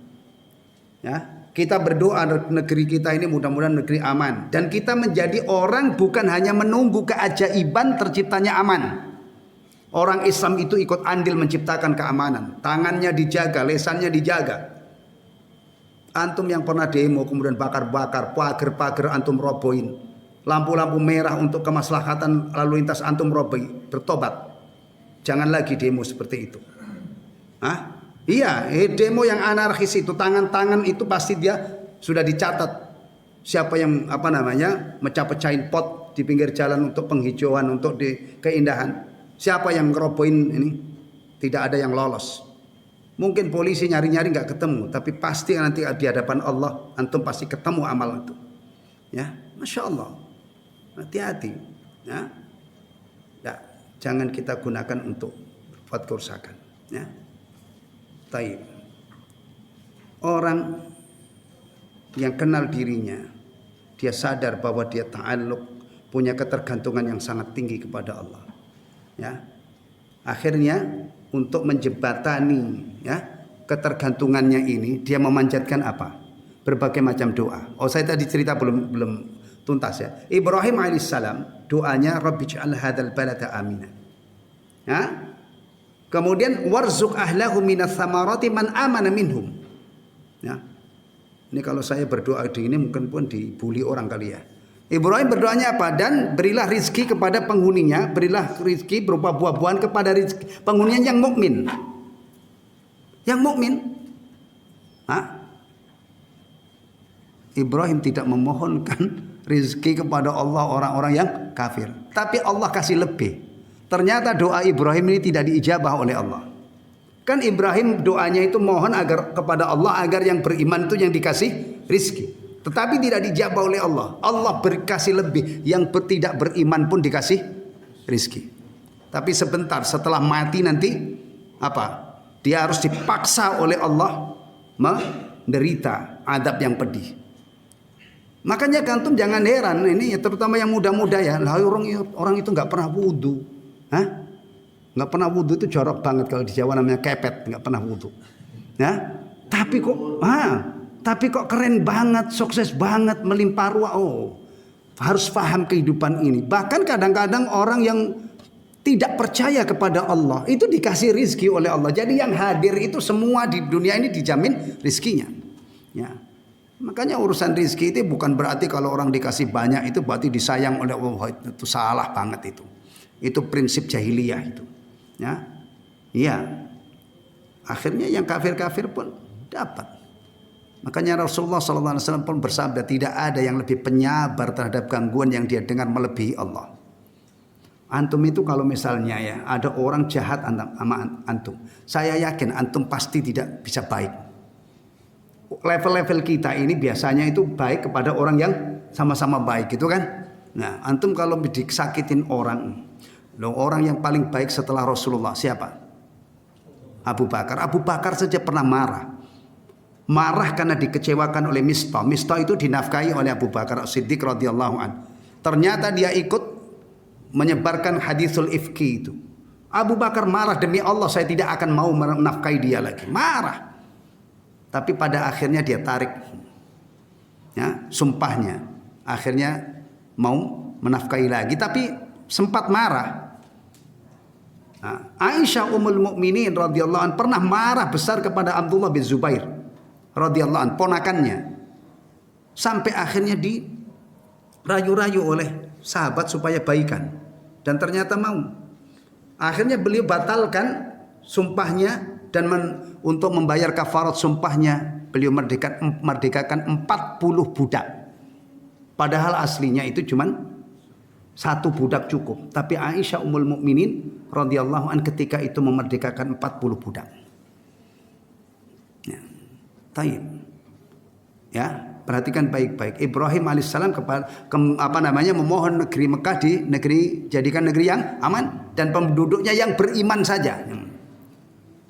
A: Ya, kita berdoa negeri kita ini mudah-mudahan negeri aman. Dan kita menjadi orang bukan hanya menunggu keajaiban terciptanya aman. Orang Islam itu ikut andil menciptakan keamanan. Tangannya dijaga, lesannya dijaga. Antum yang pernah demo kemudian bakar-bakar, pagar-pagar antum robohin. Lampu-lampu merah untuk kemaslahatan lalu lintas antum robohin. Bertobat. Jangan lagi demo seperti itu. Hah? Iya, demo yang anarkis itu, tangan-tangan itu pasti dia sudah dicatat. Siapa yang mecah-pecahin pot di pinggir jalan untuk penghijauan, untuk keindahan. Siapa yang ngerobohin ini? Tidak ada yang lolos. Mungkin polisi nyari-nyari nggak ketemu, tapi pasti nanti di hadapan Allah antum pasti ketemu amal itu. Ya, masya Allah. Hati-hati. Ya, jangan kita gunakan untuk buat kerusakan. Ya. Taib. Orang yang kenal dirinya, dia sadar bahwa dia ta'alluq, punya ketergantungan yang sangat tinggi kepada Allah. Ya. Akhirnya untuk menjembatani ketergantungannya ini, dia memanjatkan apa? Berbagai macam doa. Oh, saya tadi cerita belum tuntas ya. Ibrahim alaihissalam doanya Rabbij'al hadzal balada amina. Ya. Kemudian warzuq ahlahu minas samarati man amana minhum. Ya. Ini kalau saya berdoa di ini mungkin pun dibully orang kali ya. Ibrahim berdoanya apa? Dan berilah rizki kepada penghuninya, berilah rizki berupa buah-buahan kepada penghuninya yang mukmin. Yang mukmin. Ibrahim tidak memohonkan rizki kepada Allah orang-orang yang kafir. Tapi Allah kasih lebih. Ternyata doa Ibrahim ini tidak diijabah oleh Allah. Kan Ibrahim doanya itu mohon agar kepada Allah agar yang beriman itu yang dikasih rizki. Tetapi tidak dijabah oleh Allah. Allah berkasih lebih. Yang tidak beriman pun dikasih rizki. Tapi sebentar setelah mati nanti apa? Dia harus dipaksa oleh Allah menderita adab yang pedih. Makanya kantum jangan heran ini terutama yang muda-muda ya. Lah orang itu nggak pernah wudhu. Hah? Nggak pernah wudhu itu jorok banget kalau di Jawa namanya kepet, nggak pernah wudhu. Ya? Tapi kok keren banget, sukses banget, melimpah ruah. Oh, harus paham kehidupan ini. Bahkan kadang-kadang orang yang tidak percaya kepada Allah itu dikasih rizki oleh Allah. Jadi yang hadir itu semua di dunia ini dijamin rizkinya. Ya. Makanya urusan rizki itu bukan berarti kalau orang dikasih banyak itu berarti disayang oleh Allah. Itu salah banget itu. Itu prinsip jahiliyah itu. Ya, iya. Akhirnya yang kafir-kafir pun dapat. Makanya Rasulullah SAW pun bersabda tidak ada yang lebih penyabar terhadap gangguan yang dia dengar melebihi Allah. Antum itu kalau misalnya ya ada orang jahat sama antum, saya yakin antum pasti tidak bisa baik. Level-level kita ini biasanya itu baik kepada orang yang sama-sama baik gitu kan. Nah antum kalau disakitin orang yang paling baik setelah Rasulullah siapa? Abu Bakar. Abu Bakar saja pernah marah karena dikecewakan oleh Mistah. Mistah itu dinafkahi oleh Abu Bakar As-Siddiq radhiyallahu an. Ternyata dia ikut menyebarkan hadisul ifki itu. Abu Bakar marah, demi Allah saya tidak akan mau menafkahi dia lagi. Marah. Tapi pada akhirnya dia tarik ya, sumpahnya. Akhirnya mau menafkahi lagi tapi sempat marah. Nah, Aisyah Ummul Mukminin radhiyallahu an pernah marah besar kepada Abdullah bin Zubair radhiyallahu an, ponakannya. Sampai akhirnya dirayu-rayu oleh sahabat supaya baikan dan ternyata mau. Akhirnya beliau batalkan sumpahnya dan untuk membayar kafarat sumpahnya beliau merdekakan 40 budak. Padahal aslinya itu cuman 1 budak cukup. Tapi Aisyah Ummul Mukminin radhiyallahu an ketika itu memerdekakan 40 budak. Ya. Taib. Ya, perhatikan baik-baik. Ibrahim alaihissalam memohon negeri Mekah jadikan negeri yang aman dan penduduknya yang beriman saja.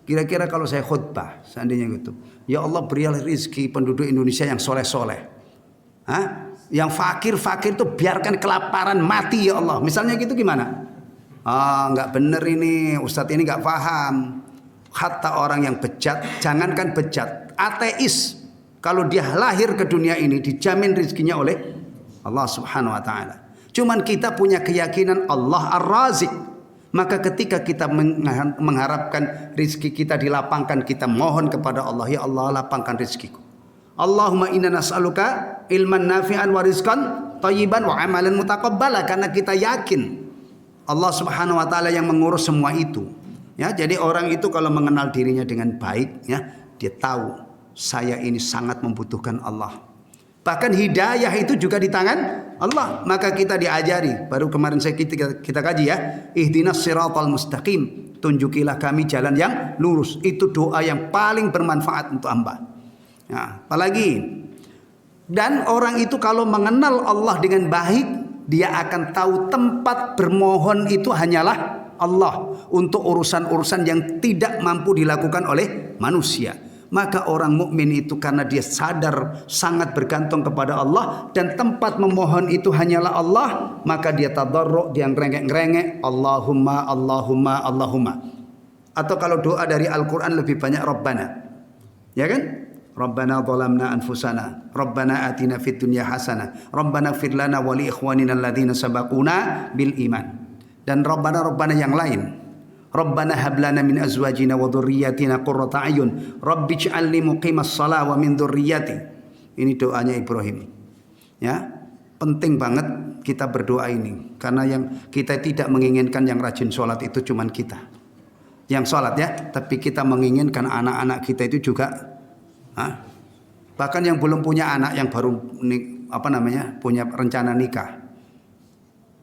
A: Kira-kira kalau saya khutbah seandainya gitu, ya Allah berilah rizki penduduk Indonesia yang soleh-soleh. Yang fakir-fakir itu biarkan kelaparan mati ya Allah. Misalnya gitu gimana? Nggak bener ini, Ustadz ini nggak paham. Hatta orang yang bejat, jangankan bejat, ateis. Kalau dia lahir ke dunia ini dijamin rizkinya oleh Allah Subhanahu wa taala. Cuman kita punya keyakinan Allah Ar-Razik. Maka ketika kita mengharapkan rizki kita dilapangkan, kita mohon kepada Allah, ya Allah lapangkan rizkiku. Allahumma inna nas'aluka ilman nafi'an wa rizqan thayyiban wa amalan mutaqabbala, karena kita yakin Allah Subhanahu wa taala yang mengurus semua itu. Ya, jadi orang itu kalau mengenal dirinya dengan baik, ya, dia tahu saya ini sangat membutuhkan Allah. Bahkan hidayah itu juga di tangan Allah. Maka kita diajari, baru kemarin kita kaji ya, ihdinas siratal mustaqim, tunjukilah kami jalan yang lurus. Itu doa yang paling bermanfaat untuk hamba. Ya, apalagi dan orang itu kalau mengenal Allah dengan baik, dia akan tahu tempat bermohon itu hanyalah Allah untuk urusan-urusan yang tidak mampu dilakukan oleh manusia. Maka orang mukmin itu karena dia sadar sangat bergantung kepada Allah dan tempat memohon itu hanyalah Allah, maka dia tadarruk, dia ngerengek-ngerengek Allahumma Allahumma Allahumma. Atau kalau doa dari Al-Qur'an lebih banyak Rabbana. Ya kan? Rabbana zalamna anfusana, Rabbana atina fid dunya hasanah, Rabbana ighfir lana wa li ikhwanina alladzina sabaquna bil iman. Dan Rabbana yang lain. Rabbana hab lana min azwajina wa dhurriyyatina qurrata a'yun, Rabbij'alni muqimas shalah wa min dhurriyyati. Ini doanya Ibrahim. Ya, penting banget kita berdoa ini karena yang kita tidak menginginkan yang rajin sholat itu cuman kita. Yang sholat ya, tapi kita menginginkan anak-anak kita itu juga bahkan yang belum punya anak, yang baru punya rencana nikah.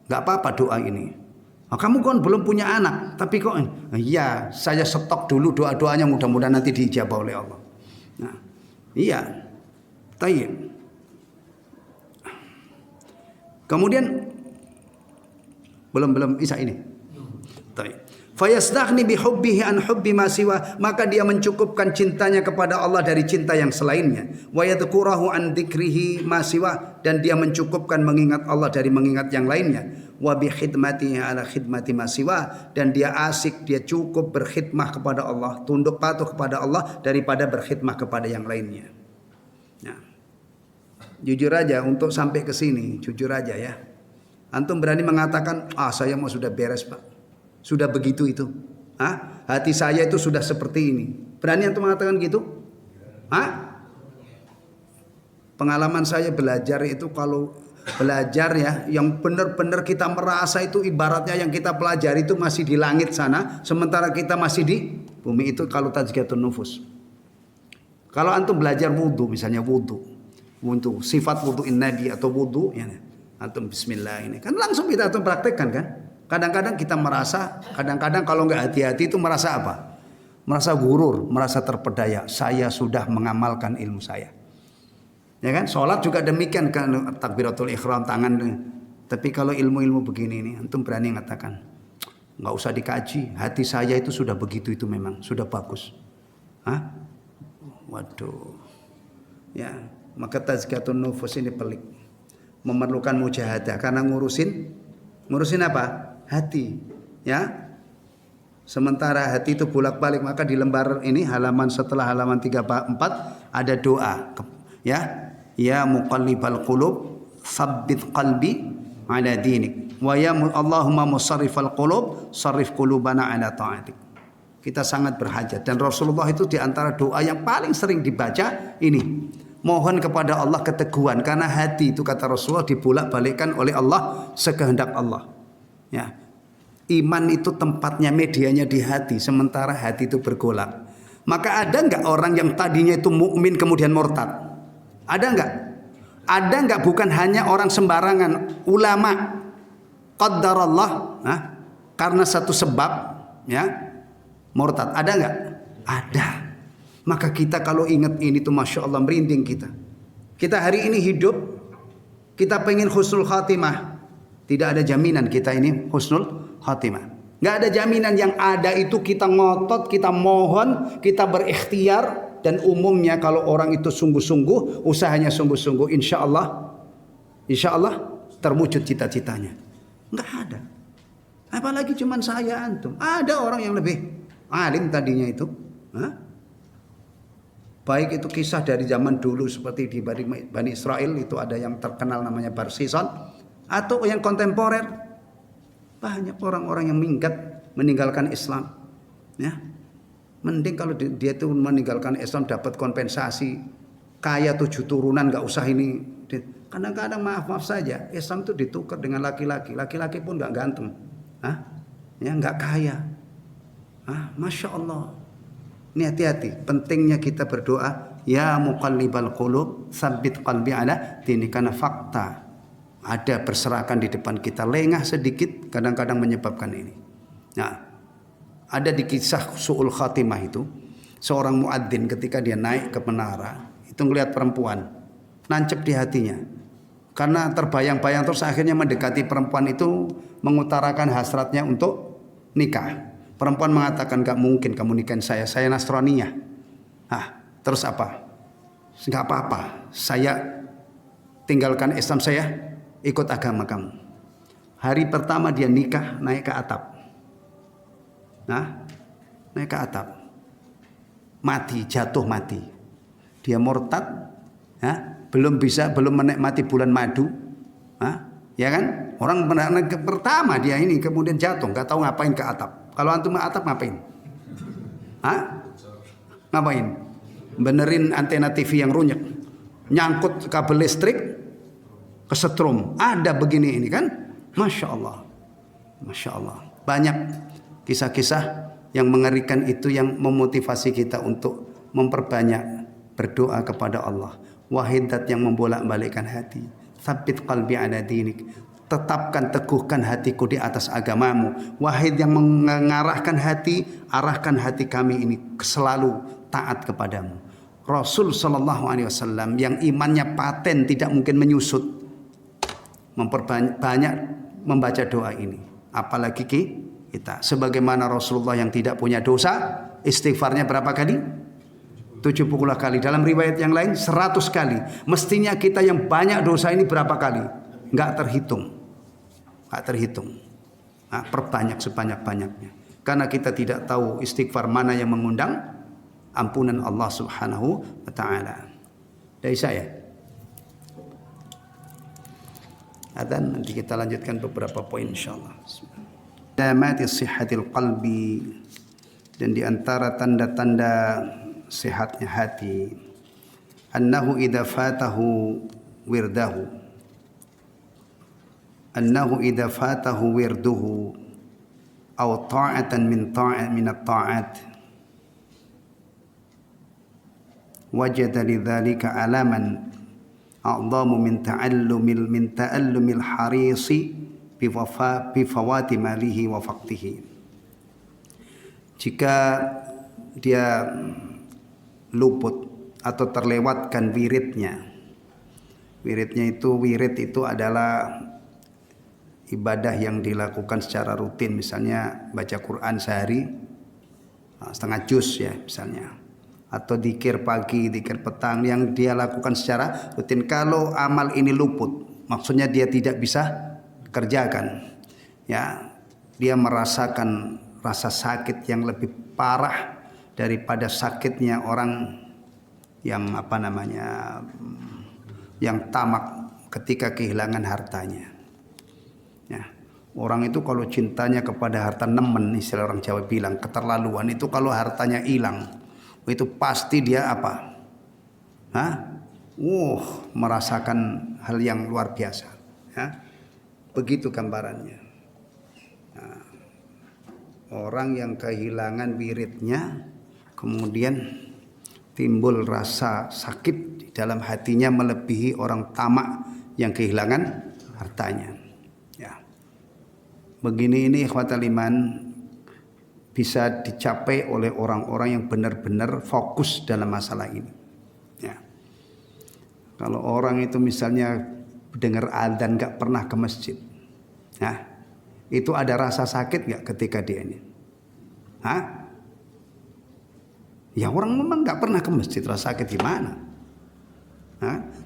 A: Enggak apa-apa doa ini. Kamu kan belum punya anak, tapi kok iya, saya stok dulu doa-doanya, mudah-mudahan nanti diijabah oleh Allah. Nah, iya. Tayyib. Kemudian belum Isa ini. Fayastaghni bihubbihi an hubbi ma siwa, maka dia mencukupkan cintanya kepada Allah dari cinta yang selainnya. Wa yadhkurahu an dzikrihi ma siwa, dan dia mencukupkan mengingat Allah dari mengingat yang lainnya. Wa bi khidmatihi ala khidmati ma siwa, dan dia asik, dia cukup berkhidmah kepada Allah, tunduk patuh kepada Allah daripada berkhidmah kepada yang lainnya. Nah, jujur aja untuk sampai ke sini, jujur aja ya. Antum berani mengatakan, saya mau sudah beres Pak. Sudah begitu itu. Hati saya itu sudah seperti ini. Berani antum mengatakan gitu? Pengalaman saya belajar itu, kalau belajar ya, yang benar-benar kita merasa itu ibaratnya yang kita pelajari itu masih di langit sana, sementara kita masih di bumi, itu kalau tazkiyatun nufus. Kalau antum belajar wudu, misalnya wudu, sifat wudu'in nabi atau wudu, ya, antum bismillah ini, kan langsung kita antum praktekkan kan? Kadang-kadang kita merasa, kadang-kadang kalau nggak hati-hati itu merasa apa? Merasa gurur, merasa terpedaya. Saya sudah mengamalkan ilmu saya. Ya kan? Sholat juga demikian kan, takbiratul ihram tangan. Tapi kalau ilmu-ilmu begini ini, antum berani mengatakan, nggak usah dikaji. Hati saya itu sudah begitu, itu memang sudah bagus. Waduh. Ya, maka tazkiyatun nufus ini pelik. Memerlukan mujahadah karena ngurusin apa? Hati, ya. Sementara hati itu bolak-balik, maka di lembar ini halaman setelah halaman 34 ada doa, ya. Ya muqallibal qulub, tsabbit qalbi ala dinik. Wa ya Allahumma musarrifal qulub, sarrif qulubana ala ta'atik. Kita sangat berhajat, dan Rasulullah itu di antara doa yang paling sering dibaca ini. Mohon kepada Allah keteguhan, karena hati itu kata Rasulullah dibolak-balikkan oleh Allah sekehendak Allah. Ya. Iman itu tempatnya, medianya di hati, sementara hati itu bergolak. Maka ada enggak orang yang tadinya itu mukmin kemudian murtad? Ada enggak? Ada enggak? Bukan hanya orang sembarangan, ulama qaddarallah, karena satu sebab, ya, murtad. Ada enggak? Ada. Maka kita kalau ingat ini tuh Masya Allah merinding kita. Kita hari ini hidup, kita pengen husnul khatimah. Tidak ada jaminan kita ini husnul khatimah. Nggak ada jaminan, yang ada itu kita ngotot, kita mohon, kita berikhtiar. Dan umumnya kalau orang itu sungguh-sungguh, usahanya sungguh-sungguh, insya Allah terwujud cita-citanya. Nggak ada. Apalagi cuman saya antum. Ada orang yang lebih alim tadinya itu. Baik itu kisah dari zaman dulu seperti di Bani Israel, itu ada yang terkenal namanya Barsison, atau yang kontemporer, banyak orang-orang yang minggat meninggalkan Islam. Ya, mending kalau dia itu meninggalkan Islam dapat kompensasi, kaya 7 turunan, nggak usah ini. Kadang-kadang maaf saja, Islam itu ditukar dengan laki-laki pun nggak ganteng, ya nggak kaya. Masya Allah. Ini hati-hati, pentingnya kita berdoa, ya muqallibal qulub, tsabbit qalbi ala dinik, karena fakta ada berserakan di depan kita, lengah sedikit kadang-kadang menyebabkan ini. Nah, ada di kisah su'ul khatimah itu, seorang muadzin ketika dia naik ke menara, itu ngelihat perempuan, nancep di hatinya. Karena terbayang-bayang terus, akhirnya mendekati perempuan itu, mengutarakan hasratnya untuk nikah. Perempuan mengatakan, gak mungkin kamu nikahin saya Nasraniyah. Terus apa? Gak apa-apa, saya tinggalkan Islam, saya ikut agama kamu. Hari pertama dia nikah, naik ke atap. Naik ke atap. Mati, jatuh mati. Dia murtad, belum menikmati bulan madu. Ya kan? Orang pertama dia ini kemudian jatuh, nggak tahu ngapain ke atap. Kalau antum ke atap ngapain? Ngapain? Benerin antena TV yang runyek, nyangkut kabel listrik, kesetrum. Ada begini ini kan? Masya Allah. Masya Allah. Banyak kisah-kisah yang mengerikan itu, yang memotivasi kita untuk memperbanyak berdoa kepada Allah. Wahidat yang membolak-balikkan hati. Tsabbit qalbi ala dinik. Tetapkan, teguhkan hatiku di atas agamamu. Wahid yang mengarahkan hati, arahkan hati kami ini selalu taat kepadamu. Rasul sallallahu alaihi wasallam yang imannya paten, tidak mungkin menyusut, memperbanyak membaca doa ini. Apalagi kita. Sebagaimana Rasulullah yang tidak punya dosa, istighfarnya berapa kali? 70 kali. Dalam riwayat yang lain 100 kali. Mestinya kita yang banyak dosa ini berapa kali? Enggak terhitung. Enggak terhitung. Nah, perbanyak sebanyak-banyaknya. Karena kita tidak tahu istighfar mana yang mengundang ampunan Allah Subhanahu wa taala. Dari saya. Adzan, nanti kita lanjutkan beberapa poin insyaallah. Damati sihhatil qalbi, dan di antara tanda-tanda sehatnya hati, annahu idza fatahu wirdahu, annahu idza fatahu wirduhu aw ta'atan min at-ta'at wajada lidzalika alaman a'dhamu min ta'allumil harisi bi fawati malihi wa faqtihi. Jika dia luput atau terlewatkan wiridnya. Wirid itu adalah ibadah yang dilakukan secara rutin, misalnya baca Quran sehari setengah juz ya misalnya, atau dzikir pagi, dzikir petang yang dia lakukan secara rutin. Kalau amal ini luput, maksudnya dia tidak bisa kerjakan, ya, dia merasakan rasa sakit yang lebih parah daripada sakitnya orang yang yang tamak ketika kehilangan hartanya. Ya, orang itu kalau cintanya kepada harta nemen, istilah orang Jawa bilang, keterlaluan, itu kalau hartanya hilang, itu pasti dia apa? Merasakan hal yang luar biasa. Ya. Begitu gambarannya. Nah, orang yang kehilangan wiridnya, kemudian timbul rasa sakit di dalam hatinya melebihi orang tamak yang kehilangan hartanya. Ya. Begini ini ikhwatal iman bisa dicapai oleh orang-orang yang benar-benar fokus dalam masalah ini. Ya. Kalau orang itu misalnya dengar adzan nggak pernah ke masjid, nah itu ada rasa sakit nggak ketika dia ini? Ya orang memang nggak pernah ke masjid, rasa sakit gimana?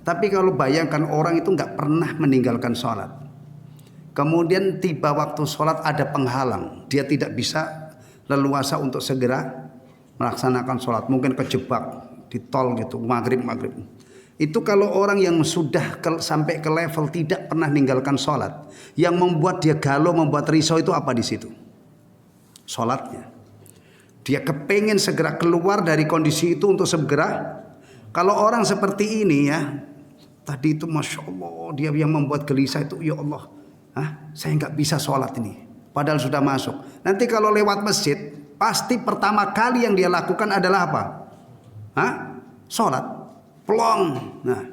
A: Tapi kalau bayangkan orang itu nggak pernah meninggalkan sholat, kemudian tiba waktu sholat ada penghalang, dia tidak bisa leluasa untuk segera melaksanakan sholat, mungkin kejebak di tol gitu, maghrib. Itu kalau orang yang sudah sampai ke level tidak pernah meninggalkan sholat, yang membuat dia galau, membuat risau itu apa di situ? Sholatnya. Dia kepengen segera keluar dari kondisi itu untuk segera. Kalau orang seperti ini ya, tadi itu masya Allah, dia yang membuat gelisah itu, ya Allah, saya nggak bisa sholat ini, padahal sudah masuk. Nanti kalau lewat masjid, pasti pertama kali yang dia lakukan adalah apa? Sholat. Plong. Nah,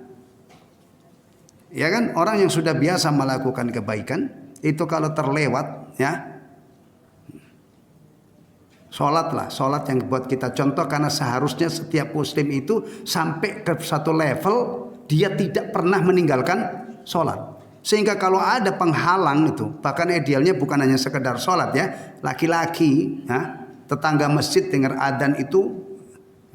A: ya kan, orang yang sudah biasa melakukan kebaikan itu kalau terlewat, ya, sholatlah, sholat yang buat kita contoh, karena seharusnya setiap muslim itu sampai ke satu level dia tidak pernah meninggalkan sholat. Sehingga kalau ada penghalang itu, bahkan idealnya bukan hanya sekedar sholat ya, laki-laki, ya, tetangga masjid dengar adzan itu,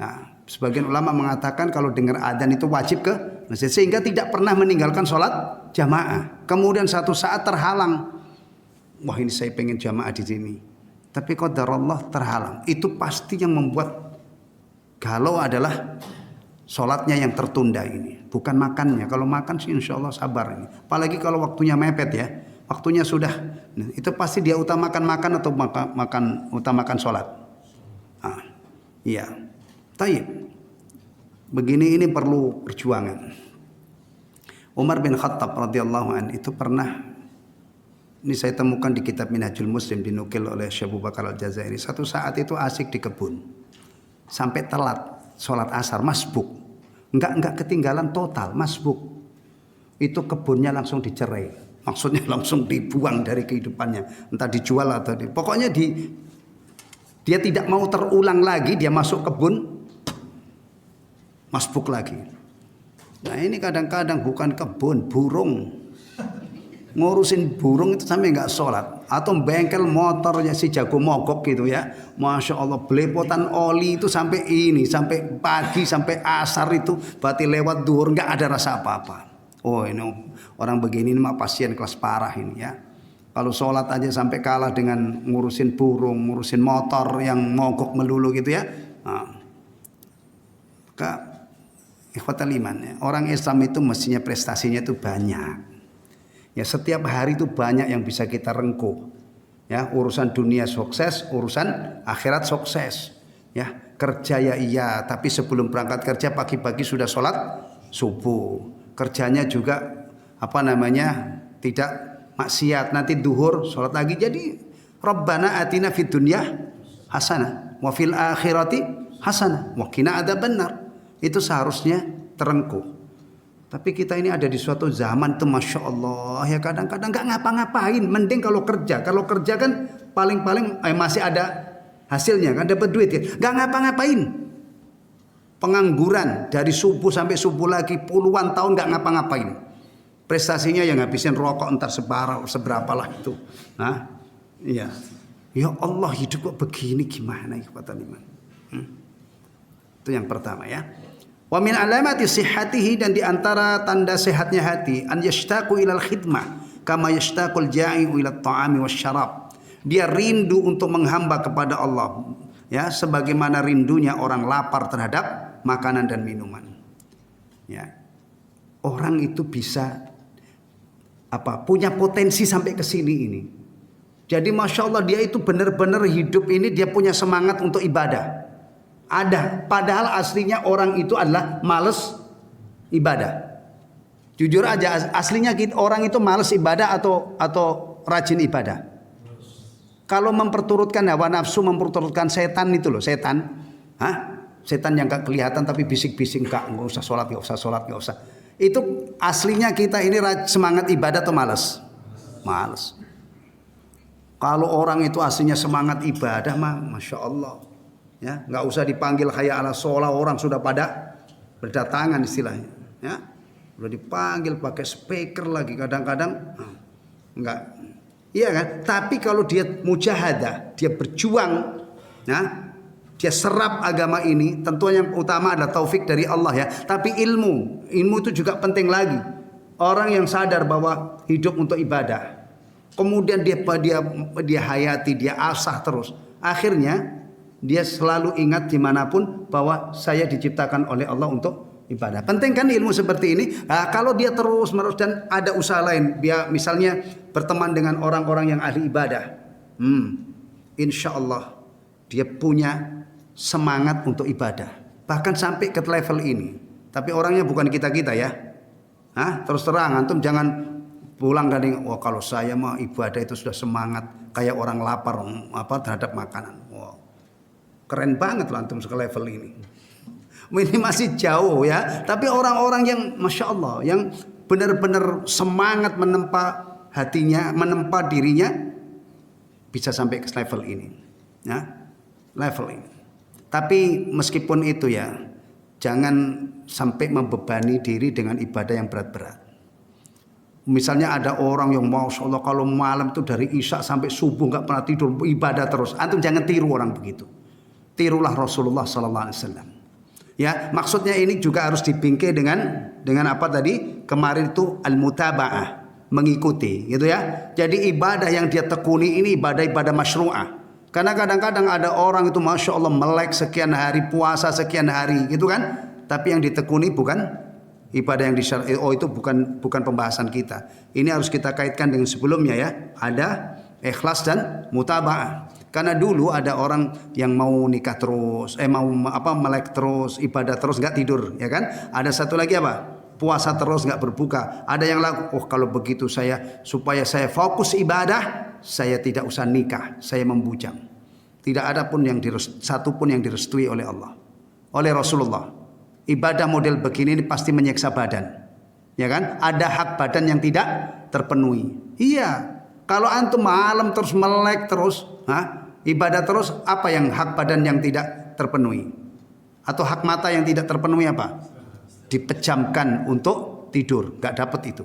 A: nah, sebagian ulama mengatakan kalau dengar adzan itu wajib ke masjid, sehingga tidak pernah meninggalkan sholat jamaah. Kemudian satu saat terhalang, wah ini saya pengen jamaah di sini, tapi qadarullah terhalang. Itu pasti yang membuat galau adalah sholatnya yang tertunda ini, bukan makannya. Kalau makan sih insya Allah sabar ini. Apalagi kalau waktunya mepet ya, waktunya sudah, itu pasti dia utamakan makan atau utamakan sholat. Iya. Taib. Begini ini perlu perjuangan. Umar bin Khattab radhiyallahu anhu itu pernah, ini saya temukan di kitab Minhajul Muslim, dinukil oleh Syekh Abu Bakar Al-Jazairi. Satu saat itu asik di kebun, sampai telat sholat asar, masbuk. Enggak ketinggalan total, masbuk. Itu kebunnya langsung dicerai, maksudnya langsung dibuang dari kehidupannya, entah dijual atau pokoknya dia tidak mau terulang lagi, dia masuk kebun masbuk lagi. Nah ini kadang-kadang bukan kebun, burung. ngurusin burung itu sampai nggak sholat, atau bengkel motornya si jago mogok gitu ya, masya Allah, belepotan oli itu sampai ini, sampai pagi sampai asar itu, berarti lewat duhur nggak ada rasa apa-apa. Oh ini orang begini ini mah pasien kelas parah ini ya. Kalau sholat aja sampai kalah dengan ngurusin burung, ngurusin motor yang mogok melulu gitu ya. Nah, ikhwatal iman ya, orang Islam itu mestinya prestasinya itu banyak. Ya setiap hari itu banyak yang bisa kita rengkuh. Ya, urusan dunia sukses, urusan akhirat sukses. Ya, kerja ya iya, tapi sebelum berangkat kerja pagi-pagi sudah sholat subuh. Kerjanya juga tidak maksiat. Nanti duhur sholat lagi. Jadi Rabbana atina fid dunya hasanah wa fil akhirati hasanah wa qina adzabannar. Itu seharusnya terengkuh. Tapi kita ini ada di suatu zaman tuh masya Allah ya, kadang-kadang nggak ngapa-ngapain. Mending kalau kerja kan paling-paling masih ada hasilnya kan, dapat duit ya. Nggak ngapa-ngapain. Pengangguran dari subuh sampai subuh lagi puluhan tahun nggak ngapa-ngapain. Prestasinya yang ngabisin rokok entar seberapa lah itu. Nah, iya. Ya Allah, hidup kok begini, gimana ya kata iman. Itu yang pertama ya. Wa min alamati sihhatihi, dan di antara tanda sehatnya hati, an yashtaqu ilal khidmah kama yashtaqul ja'i'u ila ta'ami wasyarab. Dia rindu untuk menghamba kepada Allah ya, sebagaimana rindunya orang lapar terhadap makanan dan minuman. Ya. Orang itu bisa punya potensi sampai ke sini ini. Jadi masya Allah dia itu benar-benar hidup ini dia punya semangat untuk ibadah. Ada, padahal aslinya orang itu adalah males ibadah. Jujur aja, aslinya orang itu males ibadah atau rajin ibadah. Kalau memperturutkan hawa nafsu, memperturutkan setan itu loh, setan. Setan yang gak kelihatan tapi bisik-bisik, nggak usah sholat, nggak usah sholat, nggak usah. Itu aslinya kita ini semangat ibadah atau males? Males. Kalau orang itu aslinya semangat ibadah mah, masya Allah. Ya, nggak usah dipanggil hayya ala sholat, orang sudah pada berdatangan istilahnya. Ya, udah dipanggil pakai speaker lagi kadang-kadang, enggak. Iya kan? Tapi kalau dia mujahadah, dia berjuang, ya, dia serap agama ini, tentu yang utama adalah taufik dari Allah ya. Tapi ilmu itu juga penting lagi. Orang yang sadar bahwa hidup untuk ibadah, kemudian dia hayati, dia asah terus, akhirnya dia selalu ingat dimanapun bahwa saya diciptakan oleh Allah untuk ibadah. Penting kan ilmu seperti ini. Nah, kalau dia terus menerus dan ada usaha lain, dia misalnya berteman dengan orang-orang yang ahli ibadah, insya Allah dia punya semangat untuk ibadah. Bahkan sampai ke level ini. Tapi orangnya bukan kita-kita ya. Terus terang, antum jangan pulang gandeng, kalau saya mah ibadah itu sudah semangat kayak orang lapar terhadap makanan. Keren banget loh antum ke level ini. Ini masih jauh ya. Tapi orang-orang yang masya Allah, yang benar-benar semangat menempa hatinya, menempa dirinya, bisa sampai ke level ini. Ya, level ini. Tapi meskipun itu ya, jangan sampai membebani diri dengan ibadah yang berat-berat. Misalnya ada orang yang masya Allah kalau malam itu dari isya sampai subuh nggak pernah tidur, ibadah terus. Antum jangan tiru orang begitu. Tirulah Rasulullah Sallallahu Alaihi Wasallam. Ya, maksudnya ini juga harus dibingkai dengan apa tadi kemarin itu al-mutaba'ah, mengikuti, gitu ya. Jadi ibadah yang dia tekuni ini ibadah masyru'ah. Karena kadang-kadang ada orang itu masya Allah melek sekian hari, puasa sekian hari, gitu kan. Tapi yang ditekuni bukan ibadah yang disyar'i. Oh itu bukan pembahasan kita. Ini harus kita kaitkan dengan sebelumnya ya. Ada ikhlas dan mutaba'ah. Karena dulu ada orang yang mau nikah terus, melek terus, ibadah terus, nggak tidur, ya kan? Ada satu lagi puasa terus, nggak berbuka. Ada yang lagu, kalau begitu supaya saya fokus ibadah, saya tidak usah nikah, saya membujang. Tidak ada pun satu pun yang direstui oleh Allah, oleh Rasulullah. Ibadah model begini ini pasti menyiksa badan, ya kan? Ada hak badan yang tidak terpenuhi. Iya, kalau antum malam terus melek terus, ibadah terus, apa yang hak badan yang tidak terpenuhi? Atau hak mata yang tidak terpenuhi apa? Dipejamkan untuk tidur, nggak dapat itu.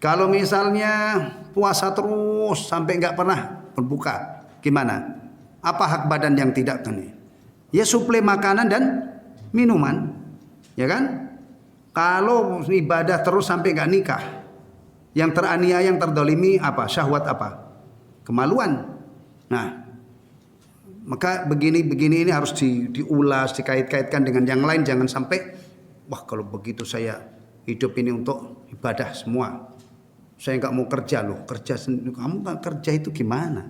A: Kalau misalnya puasa terus sampai nggak pernah berbuka, gimana? Apa hak badan yang tidak kena? Ya suplai makanan dan minuman, ya kan? Kalau ibadah terus sampai nggak nikah, yang teraniaya, yang terdolimi apa? Syahwat apa? Kemaluan. Nah, maka begini ini harus diulas, dikait-kaitkan dengan yang lain. Jangan sampai, wah kalau begitu saya hidup ini untuk ibadah semua. Saya nggak mau kerja loh, kerja kamu nggak kerja itu gimana?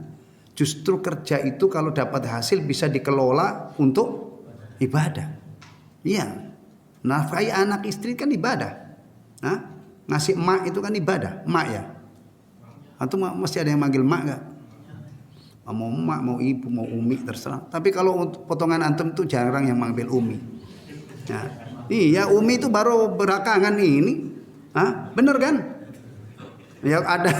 A: Justru kerja itu kalau dapat hasil bisa dikelola untuk ibadah. Iya, nafkahi anak istri kan ibadah. Nah, ngasih emak itu kan ibadah, emak ya. Atau mesti ada yang manggil emak nggak? Mau emak, mau ibu, mau umi terserah. Tapi kalau untuk potongan antum itu jarang yang manggil umi. Nah, iya umi itu baru belakangan ini, bener kan? Ya ada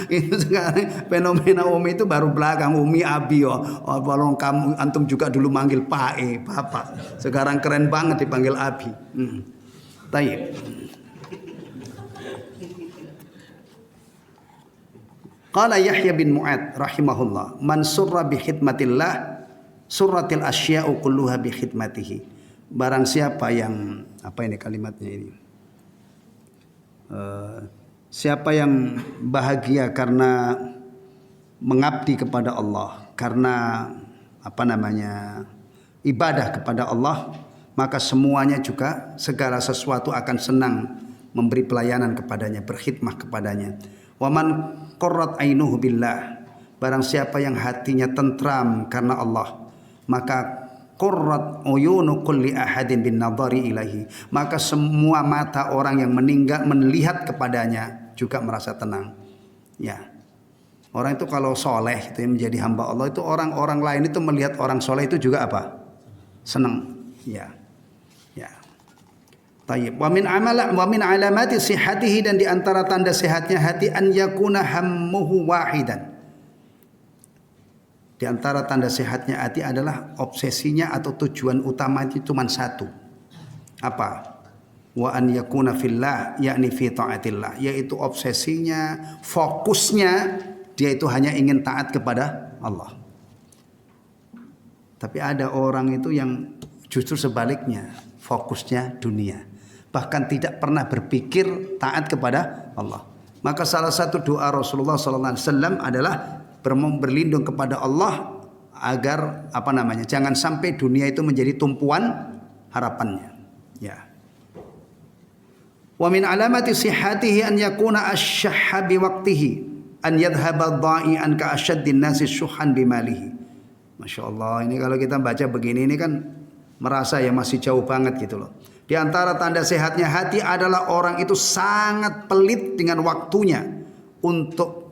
A: itu sekarang fenomena umi itu baru belakang umi abi kalau kamu antum juga dulu manggil pak bapak, sekarang keren banget dipanggil abi. Taib. Qala Yahya bin Mu'ad rahimahullah, man surra bi khidmatillah surratil asya'u kulluha bi khidmatihi. Barang siapa yang apa ini kalimatnya ini? Siapa yang bahagia karena mengabdi kepada Allah, karena apa namanya ibadah kepada Allah, maka semuanya juga segala sesuatu akan senang memberi pelayanan kepadanya, berkhidmah kepadanya. Wa man qarrat ainuhu billah, barang siapa yang hatinya tentram karena Allah, maka qurrat uyunu kulli ahadin bin nadhari ilaihi, maka semua mata orang yang meninggal melihat kepadanya juga merasa tenang. Ya, orang itu kalau soleh itu yang menjadi hamba Allah itu orang-orang lain itu melihat orang soleh itu juga apa? Senang. Ya, ya. Tayyib. Wa min alamati sihhatihi, dan di antara tanda sehatnya hati an yakuna hammuhu wahidan. Di antara tanda sehatnya hati adalah obsesinya atau tujuan utama itu cuma satu. Apa? Wa an yakuna fillah, yakni fi taatillah, yaitu obsesinya, fokusnya dia itu hanya ingin taat kepada Allah. Tapi ada orang itu yang justru sebaliknya, fokusnya dunia, bahkan tidak pernah berpikir taat kepada Allah. Maka salah satu doa Rasulullah sallallahu alaihi wasallam adalah berlindung kepada Allah agar apa namanya, jangan sampai dunia itu menjadi tumpuan harapannya. Ya. Wa min alamati sihhatihi an yakuna asyahha bi waqtihi an yadhhaba dha'ian ka asyaddin nasi syuhan bi malihi. Masya Allah, ini kalau kita baca begini ini kan merasa ya masih jauh banget gitu loh. Di antara tanda sehatnya hati adalah orang itu sangat pelit dengan waktunya untuk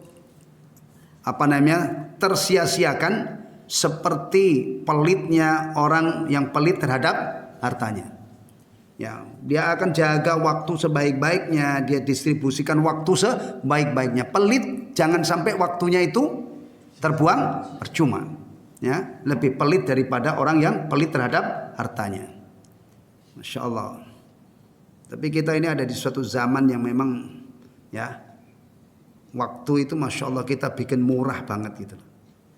A: apa namanya tersia-siakan, seperti pelitnya orang yang pelit terhadap hartanya. Ya, dia akan jaga waktu sebaik-baiknya, dia distribusikan waktu sebaik-baiknya. Pelit, jangan sampai waktunya itu terbuang percuma. Ya, lebih pelit daripada orang yang pelit terhadap hartanya. Masya Allah. Tapi kita ini ada di suatu zaman yang memang ya waktu itu Masya Allah kita bikin murah banget gitu.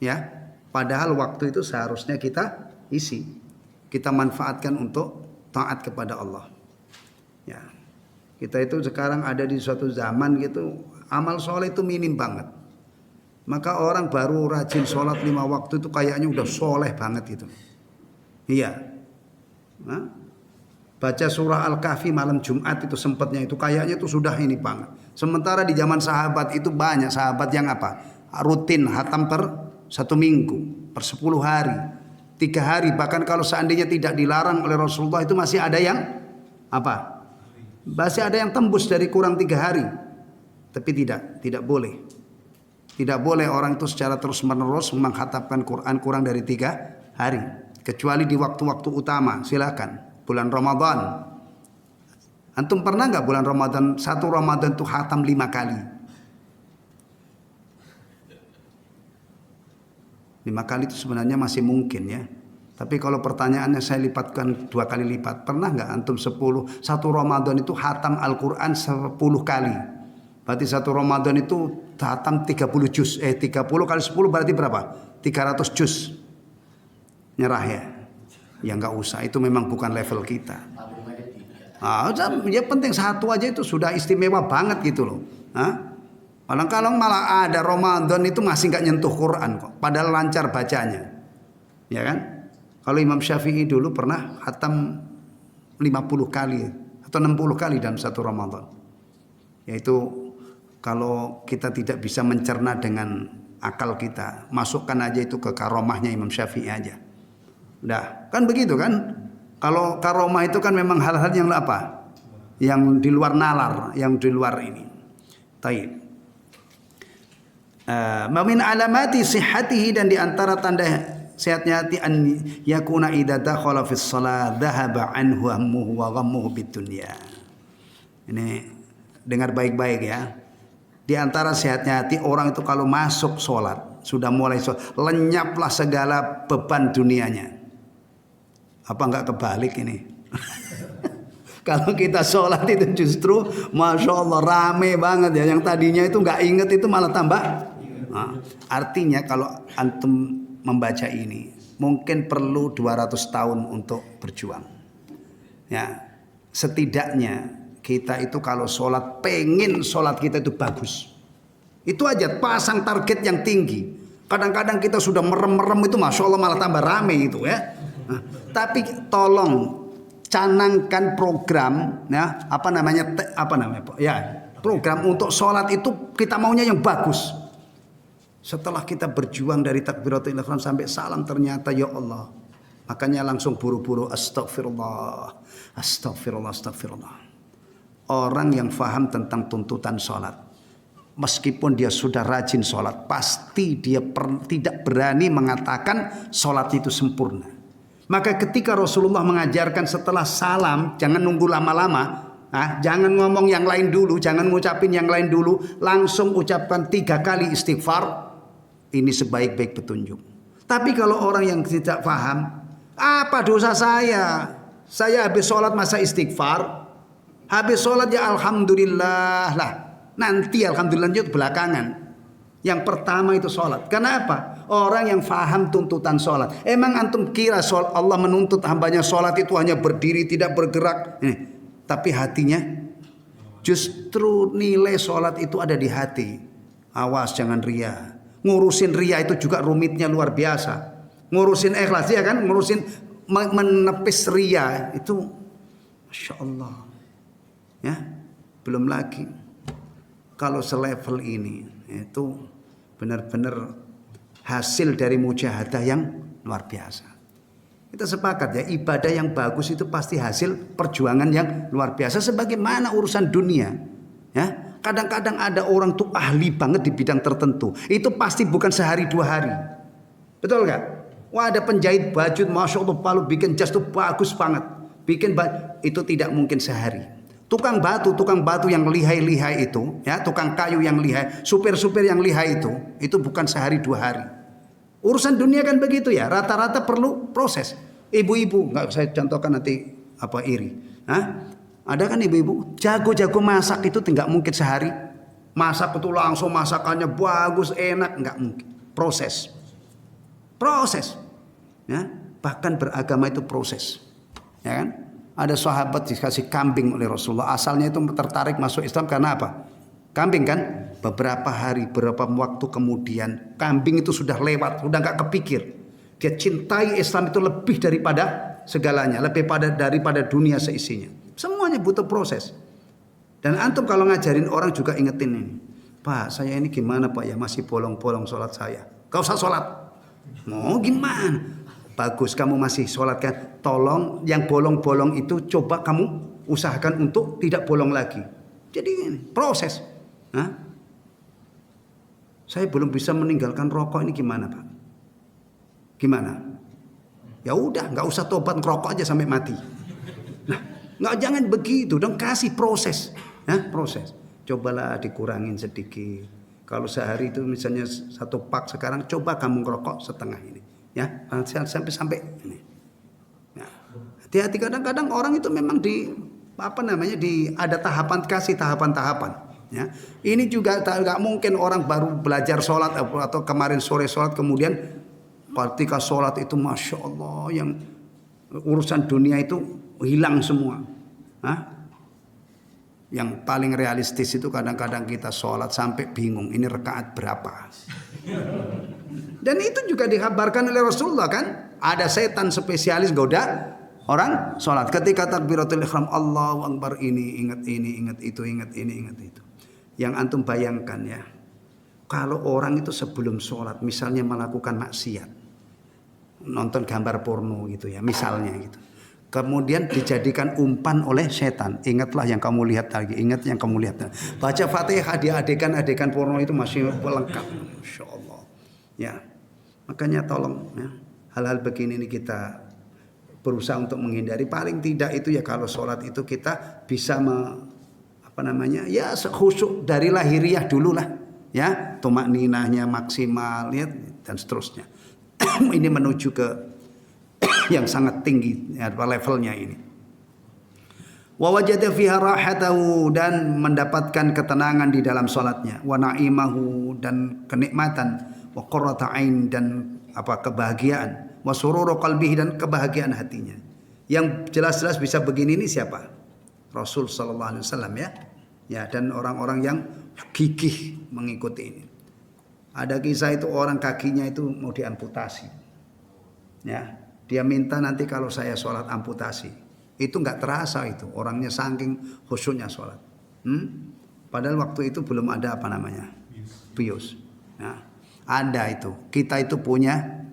A: Ya, padahal waktu itu seharusnya kita isi, kita manfaatkan untuk taat kepada Allah. Ya, kita itu sekarang ada di suatu zaman gitu, amal soleh itu minim banget. Maka orang baru rajin sholat 5 waktu itu kayaknya udah soleh banget gitu. Iya. Nah, baca surah Al-Kahfi malam Jumat itu sempatnya itu kayaknya itu sudah ini banget. Sementara di zaman sahabat itu banyak sahabat yang apa? Rutin hatam per 1 minggu, per 10 hari. 3 hari, bahkan kalau seandainya tidak dilarang oleh Rasulullah itu masih ada yang apa? Masih ada yang tembus dari kurang 3 hari. Tapi tidak boleh. Tidak boleh orang itu secara terus-menerus menghatamkan Quran kurang dari 3 hari. Kecuali di waktu-waktu utama, silakan. Bulan Ramadan. Antum pernah nggak bulan Ramadan, 1 Ramadan itu hatam 5 kali? 5 kali itu sebenarnya masih mungkin ya. Tapi kalau pertanyaannya saya lipatkan 2 kali lipat. Pernah nggak antum 1 Ramadan itu hatam Al-Quran 10 kali? Berarti satu Ramadan itu khatam 30 juz. 30 kali 10 berarti berapa? 300 juz. Nyerah ya? Ya nggak usah, itu memang bukan level kita. Ya penting satu aja itu sudah istimewa banget gitu loh. Kadang-kadang malah ada Ramadan itu masih nggak nyentuh Quran kok, padahal lancar bacanya, ya kan? Kalau Imam Syafi'i dulu pernah khatam 50 kali atau 60 kali dalam satu Ramadan. Yaitu kalau kita tidak bisa mencerna dengan akal kita, masukkan aja itu ke karomahnya Imam Syafi'i aja. Udah, kan begitu kan? Kalau karomah itu kan memang hal-hal yang apa? Yang di luar nalar, yang di luar ini. Taib. Min alamati sihhatihi, dan di antara tanda sehatnya hati an yakuna idza dakhala fis shalah dhahaba anhu hammuhu wa ghammuhu bid dunya. Ini dengar baik-baik ya. Di antara sehatnya hati orang itu kalau masuk sholat, sudah mulai sholat, lenyaplah segala beban dunianya. Apa enggak kebalik ini? Kalau kita sholat itu justru Masya Allah rame banget ya. Yang tadinya itu enggak inget itu malah tambah. Artinya kalau antum membaca ini mungkin perlu 200 tahun untuk berjuang. Ya, setidaknya kita itu kalau sholat pengen sholat kita itu bagus. Itu aja, pasang target yang tinggi. Kadang-kadang kita sudah merem-merem itu Masya Allah malah tambah rame itu ya. Tapi tolong canangkan program ya, program untuk sholat itu kita maunya yang bagus. Setelah kita berjuang dari takbiratul ihram sampai salam, ternyata ya Allah, makanya langsung buru-buru astagfirullah. Orang yang faham tentang tuntutan sholat, meskipun dia sudah rajin sholat, pasti dia tidak berani mengatakan sholat itu sempurna. Maka ketika Rasulullah mengajarkan setelah salam, jangan nunggu lama-lama, jangan ngomong yang lain dulu, jangan ngucapin yang lain dulu, langsung ucapkan 3 kali istighfar. Ini sebaik-baik petunjuk. Tapi kalau orang yang tidak paham, apa dosa saya? Saya habis sholat masa istighfar? Habis sholat ya alhamdulillah lah. Nanti alhamdulillah itu belakangan. Yang pertama itu sholat. Karena apa? Orang yang faham tuntutan sholat. Emang antum kira Allah menuntut hambanya sholat itu hanya berdiri tidak bergerak? Tapi hatinya, justru nilai sholat itu ada di hati. Awas jangan ria. Ngurusin ria itu juga rumitnya luar biasa. Ngurusin ikhlas ya kan? Ngurusin menepis ria itu Masya Allah. Ya, belum lagi kalau selevel ini itu benar-benar hasil dari mujahadah yang luar biasa. Kita sepakat ya, ibadah yang bagus itu pasti hasil perjuangan yang luar biasa. Sebagaimana urusan dunia, ya. Kadang-kadang ada orang tuh ahli banget di bidang tertentu. Itu pasti bukan sehari 2 hari. Betul gak? Wah, ada penjahit baju, Masya Allah, palu bikin jas tuh bagus banget. Itu tidak mungkin sehari. Tukang batu yang lihai-lihai itu, ya, tukang kayu yang lihai, supir-supir yang lihai itu bukan sehari 2 hari. Urusan dunia kan begitu ya, rata-rata perlu proses. Ibu-ibu, nggak saya contohkan nanti iri. Ada kan ibu-ibu jago-jago masak itu tidak mungkin sehari. Masak itu langsung masakannya bagus, enak, nggak mungkin. Proses. Ya, bahkan beragama itu proses. Ya kan? Ada sahabat dikasih kambing oleh Rasulullah. Asalnya itu tertarik masuk Islam karena apa? Kambing kan? Beberapa hari, beberapa waktu kemudian kambing itu sudah lewat, sudah nggak kepikir. Dia cintai Islam itu lebih daripada segalanya, lebih daripada dunia seisinya. Semuanya butuh proses. Dan antum kalau ngajarin orang juga ingetin ini. Pak, saya ini gimana Pak ya, masih bolong-bolong sholat saya. Gak usah sholat. Mau gimana? Bagus kamu masih sholat kan. Tolong yang bolong-bolong itu coba kamu usahakan untuk tidak bolong lagi. Jadi ini proses. Saya belum bisa meninggalkan rokok, ini gimana Pak? Gimana? Ya udah, nggak usah tobat ngerokok aja sampai mati. Nggak, jangan begitu dong, kasih proses. Proses. Cobalah dikurangin sedikit. Kalau sehari itu misalnya 1 pak, sekarang coba kamu ngerokok setengah ini. Ya, sampai ini. Ya. Hati-hati, kadang-kadang orang itu memang ada tahapan, kasih tahapan-tahapan. Ya. Ini juga nggak mungkin orang baru belajar sholat atau kemarin sore sholat kemudian ketika sholat itu masya Allah yang urusan dunia itu hilang semua. Hah? Yang paling realistis itu kadang-kadang kita sholat sampai bingung ini rakaat berapa. Dan itu juga dikabarkan oleh Rasulullah kan. Ada setan spesialis goda orang sholat. Ketika takbiratul ihram Allahu Akbar ini ingat itu, ingat ini, ingat itu. Yang antum bayangkan ya. Kalau orang itu sebelum sholat misalnya melakukan maksiat. Nonton gambar porno gitu ya misalnya gitu. Kemudian dijadikan umpan oleh setan. Ingatlah yang kamu lihat lagi. Ingat yang kamu lihat. Baca Fatihah di adegan-adegan porno itu masih lengkap. Masya Allah. Ya, makanya tolong ya, hal-hal begini ini kita berusaha untuk menghindari. Paling tidak itu ya kalau sholat itu kita bisa ya khusyuk dari lahiriah dulu lah. Ya, tumak ninahnya maksimal ya, dan seterusnya. Ini menuju ke yang sangat tinggi ya, levelnya ini. Wa wajada fiha rahatahu, dan mendapatkan ketenangan di dalam salatnya, wa na'imahu, dan kenikmatan, wa qurrata ain, dan kebahagiaan, wa sururu qalbihi, dan kebahagiaan hatinya. Yang jelas-jelas bisa begini ini siapa? Rasul sallallahu alaihi wasallam ya. Ya, dan orang-orang yang gigih mengikuti ini. Ada kisah itu orang kakinya itu mau diamputasi. Ya, dia minta nanti kalau saya sholat amputasi. Itu nggak terasa itu orangnya saking khusyuknya sholat. Padahal waktu itu belum ada bius. Nah, ada itu. Kita itu punya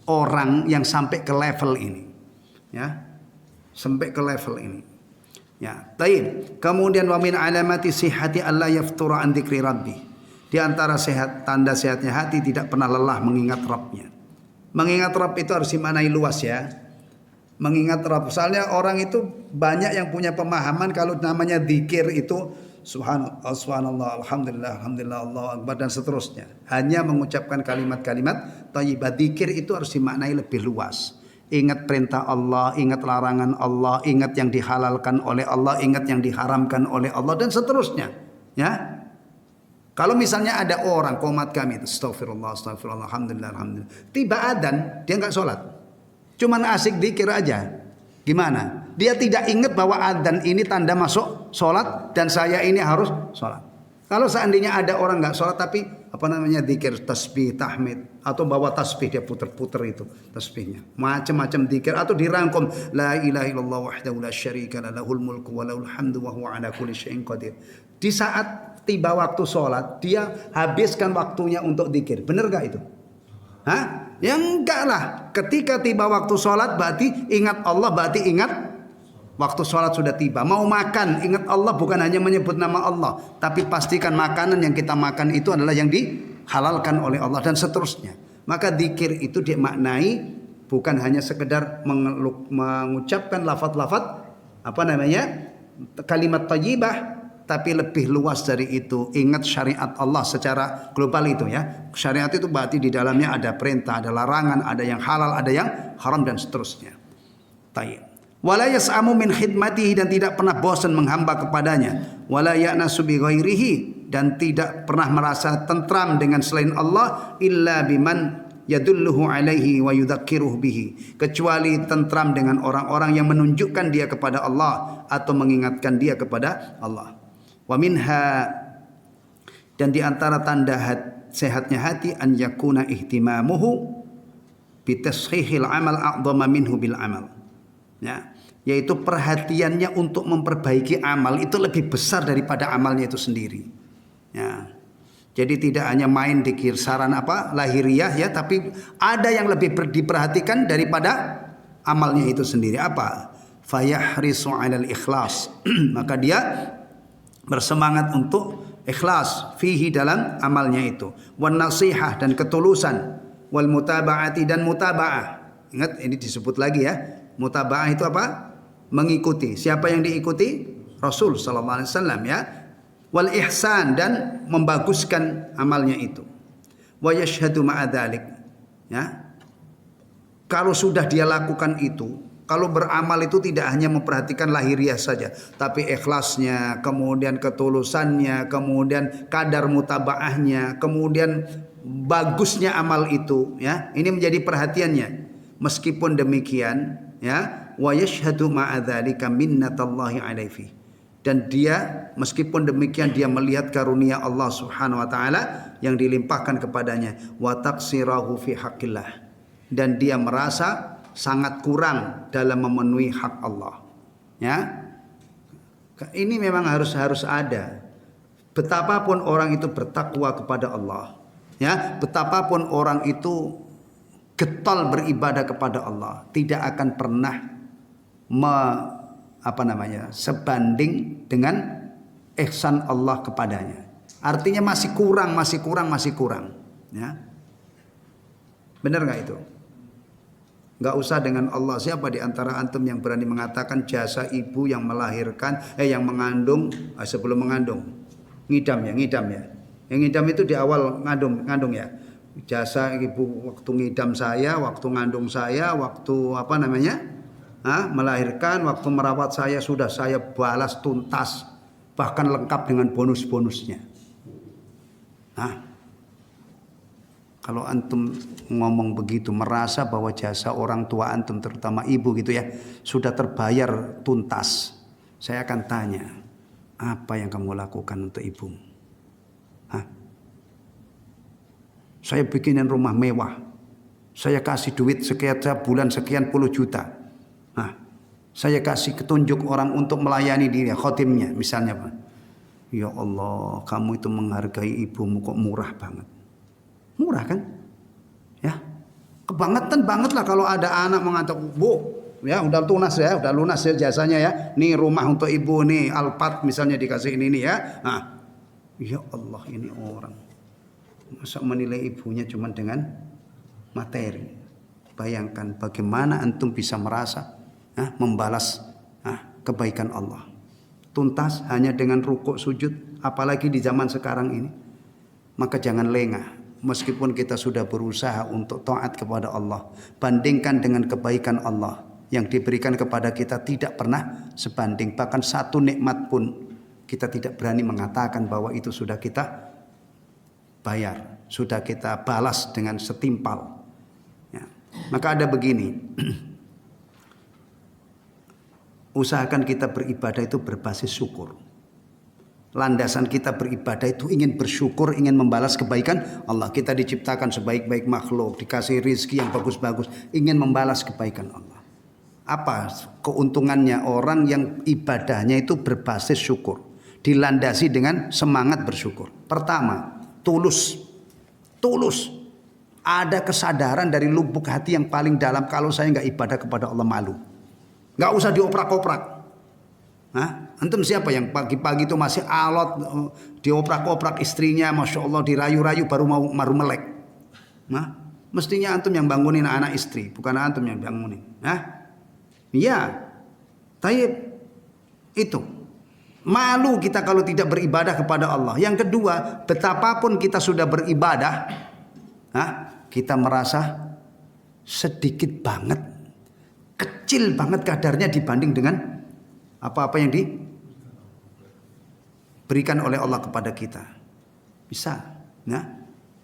A: orang yang sampai ke level ini. Ya, sampai ke level ini. Ya, baik. Kemudian wa min alamati sihhati alla yaftura an dzikri rabbi. Di antara tanda sehatnya hati tidak pernah lelah mengingat Rabbnya. Mengingat Rabb itu harus dimaknai luas ya. Mengingat Rabb. Soalnya orang itu banyak yang punya pemahaman kalau namanya zikir itu subhanallah, alhamdulillah, Allahu akbar, dan seterusnya. Hanya mengucapkan kalimat-kalimat thayyibah. Zikir itu harus dimaknai lebih luas. Ingat perintah Allah, ingat larangan Allah, ingat yang dihalalkan oleh Allah, ingat yang diharamkan oleh Allah, dan seterusnya. Ya. Kalau misalnya ada orang qomat kami, astagfirullah, alhamdulillah. Tiba adzan, dia enggak sholat. Cuman asik dzikir aja. Gimana? Dia tidak ingat bahwa adzan ini tanda masuk sholat dan saya ini harus sholat. Kalau seandainya ada orang enggak sholat tapi dzikir, tasbih, tahmid, atau bawa tasbih dia puter-puter itu tasbihnya, macam-macam dzikir, atau dirangkum la ilaha illallah wahdahu la syarika lahul mulku wa lahul hamdu wa huwa ala kulli syai'in qadir. Di saat tiba waktu sholat dia habiskan waktunya untuk dzikir. Benar gak itu? Hah? Ya enggak lah. Ketika tiba waktu sholat berarti ingat Allah, berarti ingat waktu sholat sudah tiba. Mau makan, ingat Allah, bukan hanya menyebut nama Allah, tapi pastikan makanan yang kita makan itu adalah yang dihalalkan oleh Allah, dan seterusnya. Maka dzikir itu dimaknai bukan hanya sekedar mengucapkan lafaz-lafaz kalimat thayyibah, tapi lebih luas dari itu. Ingat syariat Allah secara global itu ya. Syariat itu berarti di dalamnya ada perintah, ada larangan, ada yang halal, ada yang haram, dan seterusnya. Tayyib. Wala yas'amu min khidmatihi, dan tidak pernah bosan menghamba kepadanya. Wala ya'nasu bi ghairihi, dan tidak pernah merasa tentram dengan selain Allah, illa biman yadulluhu alaihi wa yudzakiruhu bihi, kecuali tentram dengan orang-orang yang menunjukkan dia kepada Allah atau mengingatkan dia kepada Allah. Wa minha, dan di antara tanda sehatnya hati, an yakuna ihtimamuhu bi tashihil amal a'dhama minhu bil amal. Ya, yaitu perhatiannya untuk memperbaiki amal itu lebih besar daripada amalnya itu sendiri. Ya. Jadi tidak hanya main di kisaran lahiriah ya, tapi ada yang lebih diperhatikan daripada amalnya itu sendiri. Apa? Fayahrisu 'alal ikhlas. Maka dia bersemangat untuk ikhlas fihi, dalam amalnya itu. Wan nasihah, dan ketulusan. Wal mutaba'ati, dan mutaba'ah. Ingat ini disebut lagi ya. Mutaba'ah itu apa? Mengikuti. Siapa yang diikuti? Rasul sallallahu alaihi wasallam ya. Wal ihsan, dan membaguskan amalnya itu. Wa yashhadu ma'a dzalik. Ya. Kalau sudah dia lakukan itu, Kalau beramal itu tidak hanya memperhatikan lahiriah saja, tapi ikhlasnya, kemudian ketulusannya, kemudian kadar mutabaahnya, kemudian bagusnya amal itu, ya. Ini menjadi perhatiannya. Meskipun demikian, ya, wa yashhadu ma'a dzalika minnatallahi alaihi. Dan dia meskipun demikian dia melihat karunia Allah Subhanahu wa taala yang dilimpahkan kepadanya, wa taqsirahu fi haqqillah. Dan dia merasa sangat kurang dalam memenuhi hak Allah. Ya, ini memang harus ada. Betapapun orang itu bertakwa kepada Allah, ya, betapapun orang itu getol beribadah kepada Allah, tidak akan pernah sebanding dengan ihsan Allah kepadanya. Artinya masih kurang. Ya, benar nggak itu? Nggak usah dengan Allah. Siapa di antara antum yang berani mengatakan jasa ibu yang melahirkan, yang mengandung sebelum mengandung, ngidam ya. Yang ngidam itu di awal ngandung ya. Jasa ibu waktu ngidam saya, waktu ngandung saya, waktu melahirkan, waktu merawat saya sudah saya balas tuntas, bahkan lengkap dengan bonus-bonusnya. Kalau antum ngomong begitu, merasa bahwa jasa orang tua antum, terutama ibu gitu ya, sudah terbayar tuntas, saya akan tanya, apa yang kamu lakukan untuk ibumu? Saya bikinin rumah mewah, saya kasih duit sekian bulan sekian puluh juta, saya kasih ketunjuk orang untuk melayani dia, khotimnya misalnya, Pak. Ya Allah, kamu itu menghargai ibumu kok murah banget. Murah kan? Ya, kebangetan banget lah kalau ada anak mengatakan, Bu, ya udah lunas ya jasanya ya. Nih rumah untuk ibu nih, Alphard misalnya dikasih ini ya. Ya Allah, ini orang masa menilai ibunya cuma dengan materi. Bayangkan bagaimana antum bisa merasa membalas kebaikan Allah tuntas hanya dengan rukuk sujud, apalagi di zaman sekarang ini. Maka jangan lengah. Meskipun kita sudah berusaha untuk taat kepada Allah, bandingkan dengan kebaikan Allah yang diberikan kepada kita tidak pernah sebanding. Bahkan satu nikmat pun kita tidak berani mengatakan bahwa itu sudah kita bayar, sudah kita balas dengan setimpal. Ya. Maka ada begini, usahakan kita beribadah itu berbasis syukur. Landasan kita beribadah itu ingin bersyukur, ingin membalas kebaikan Allah. Kita diciptakan sebaik-baik makhluk, dikasih rizki yang bagus-bagus, ingin membalas kebaikan Allah. Apa keuntungannya orang yang ibadahnya itu berbasis syukur, dilandasi dengan semangat bersyukur? Pertama, tulus. Ada kesadaran dari lubuk hati yang paling dalam, kalau saya nggak ibadah kepada Allah malu. Nggak usah dioprak-oprak. Antum siapa yang pagi-pagi itu masih alot, dioprak-oprak istrinya, masya Allah, dirayu-rayu baru melek? Mestinya antum yang bangunin anak istri, bukan antum yang bangunin. Iya, taib itu malu kita kalau tidak beribadah kepada Allah. Yang kedua, betapapun kita sudah beribadah, kita merasa sedikit banget, kecil banget kadarnya dibanding dengan apa-apa yang diberikan oleh Allah kepada kita. Bisa,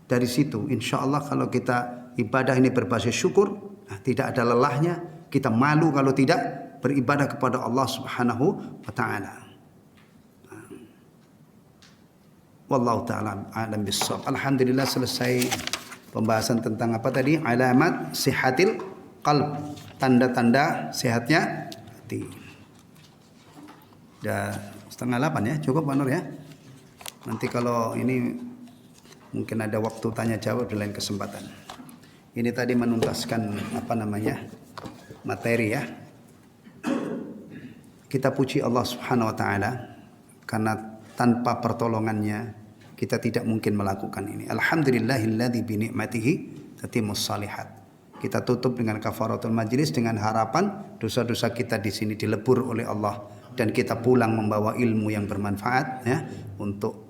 A: dari situ insya Allah kalau kita ibadah ini berbasis syukur, tidak ada lelahnya, kita malu kalau tidak beribadah kepada Allah Subhanahu wa taala. Wallahu taala a'lam bissawab. Alhamdulillah, selesai pembahasan tentang apa tadi? Alamat sihatil qalb, tanda-tanda sehatnya hati. Udah 7:30 ya, cukup Pak Nur ya. Nanti kalau ini mungkin ada waktu tanya jawab di lain kesempatan. Ini tadi menuntaskan materi ya. Kita puji Allah Subhanahu wa taala karena tanpa pertolongannya kita tidak mungkin melakukan ini. Alhamdulillahilladzi bi ni'matihi tatimmus shalihat. Kita tutup dengan kafaratul majlis dengan harapan dosa-dosa kita di sini dilebur oleh Allah dan kita pulang membawa ilmu yang bermanfaat ya untuk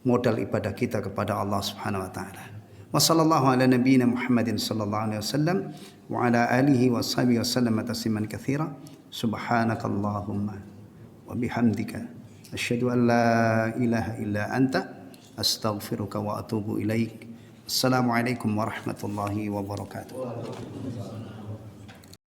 A: modal ibadah kita kepada Allah Subhanahu wa taala. Wa sallallahu ala nabiyyina Muhammadin sallallahu alaihi wasallam wa ala alihi wa sahbihi wasallam tasliman katsira. Subhanakallahumma wa bihamdika asyhadu an la ilaha illa anta astaghfiruka wa atubu ilaik. Assalamualaikum warahmatullahi wabarakatuh.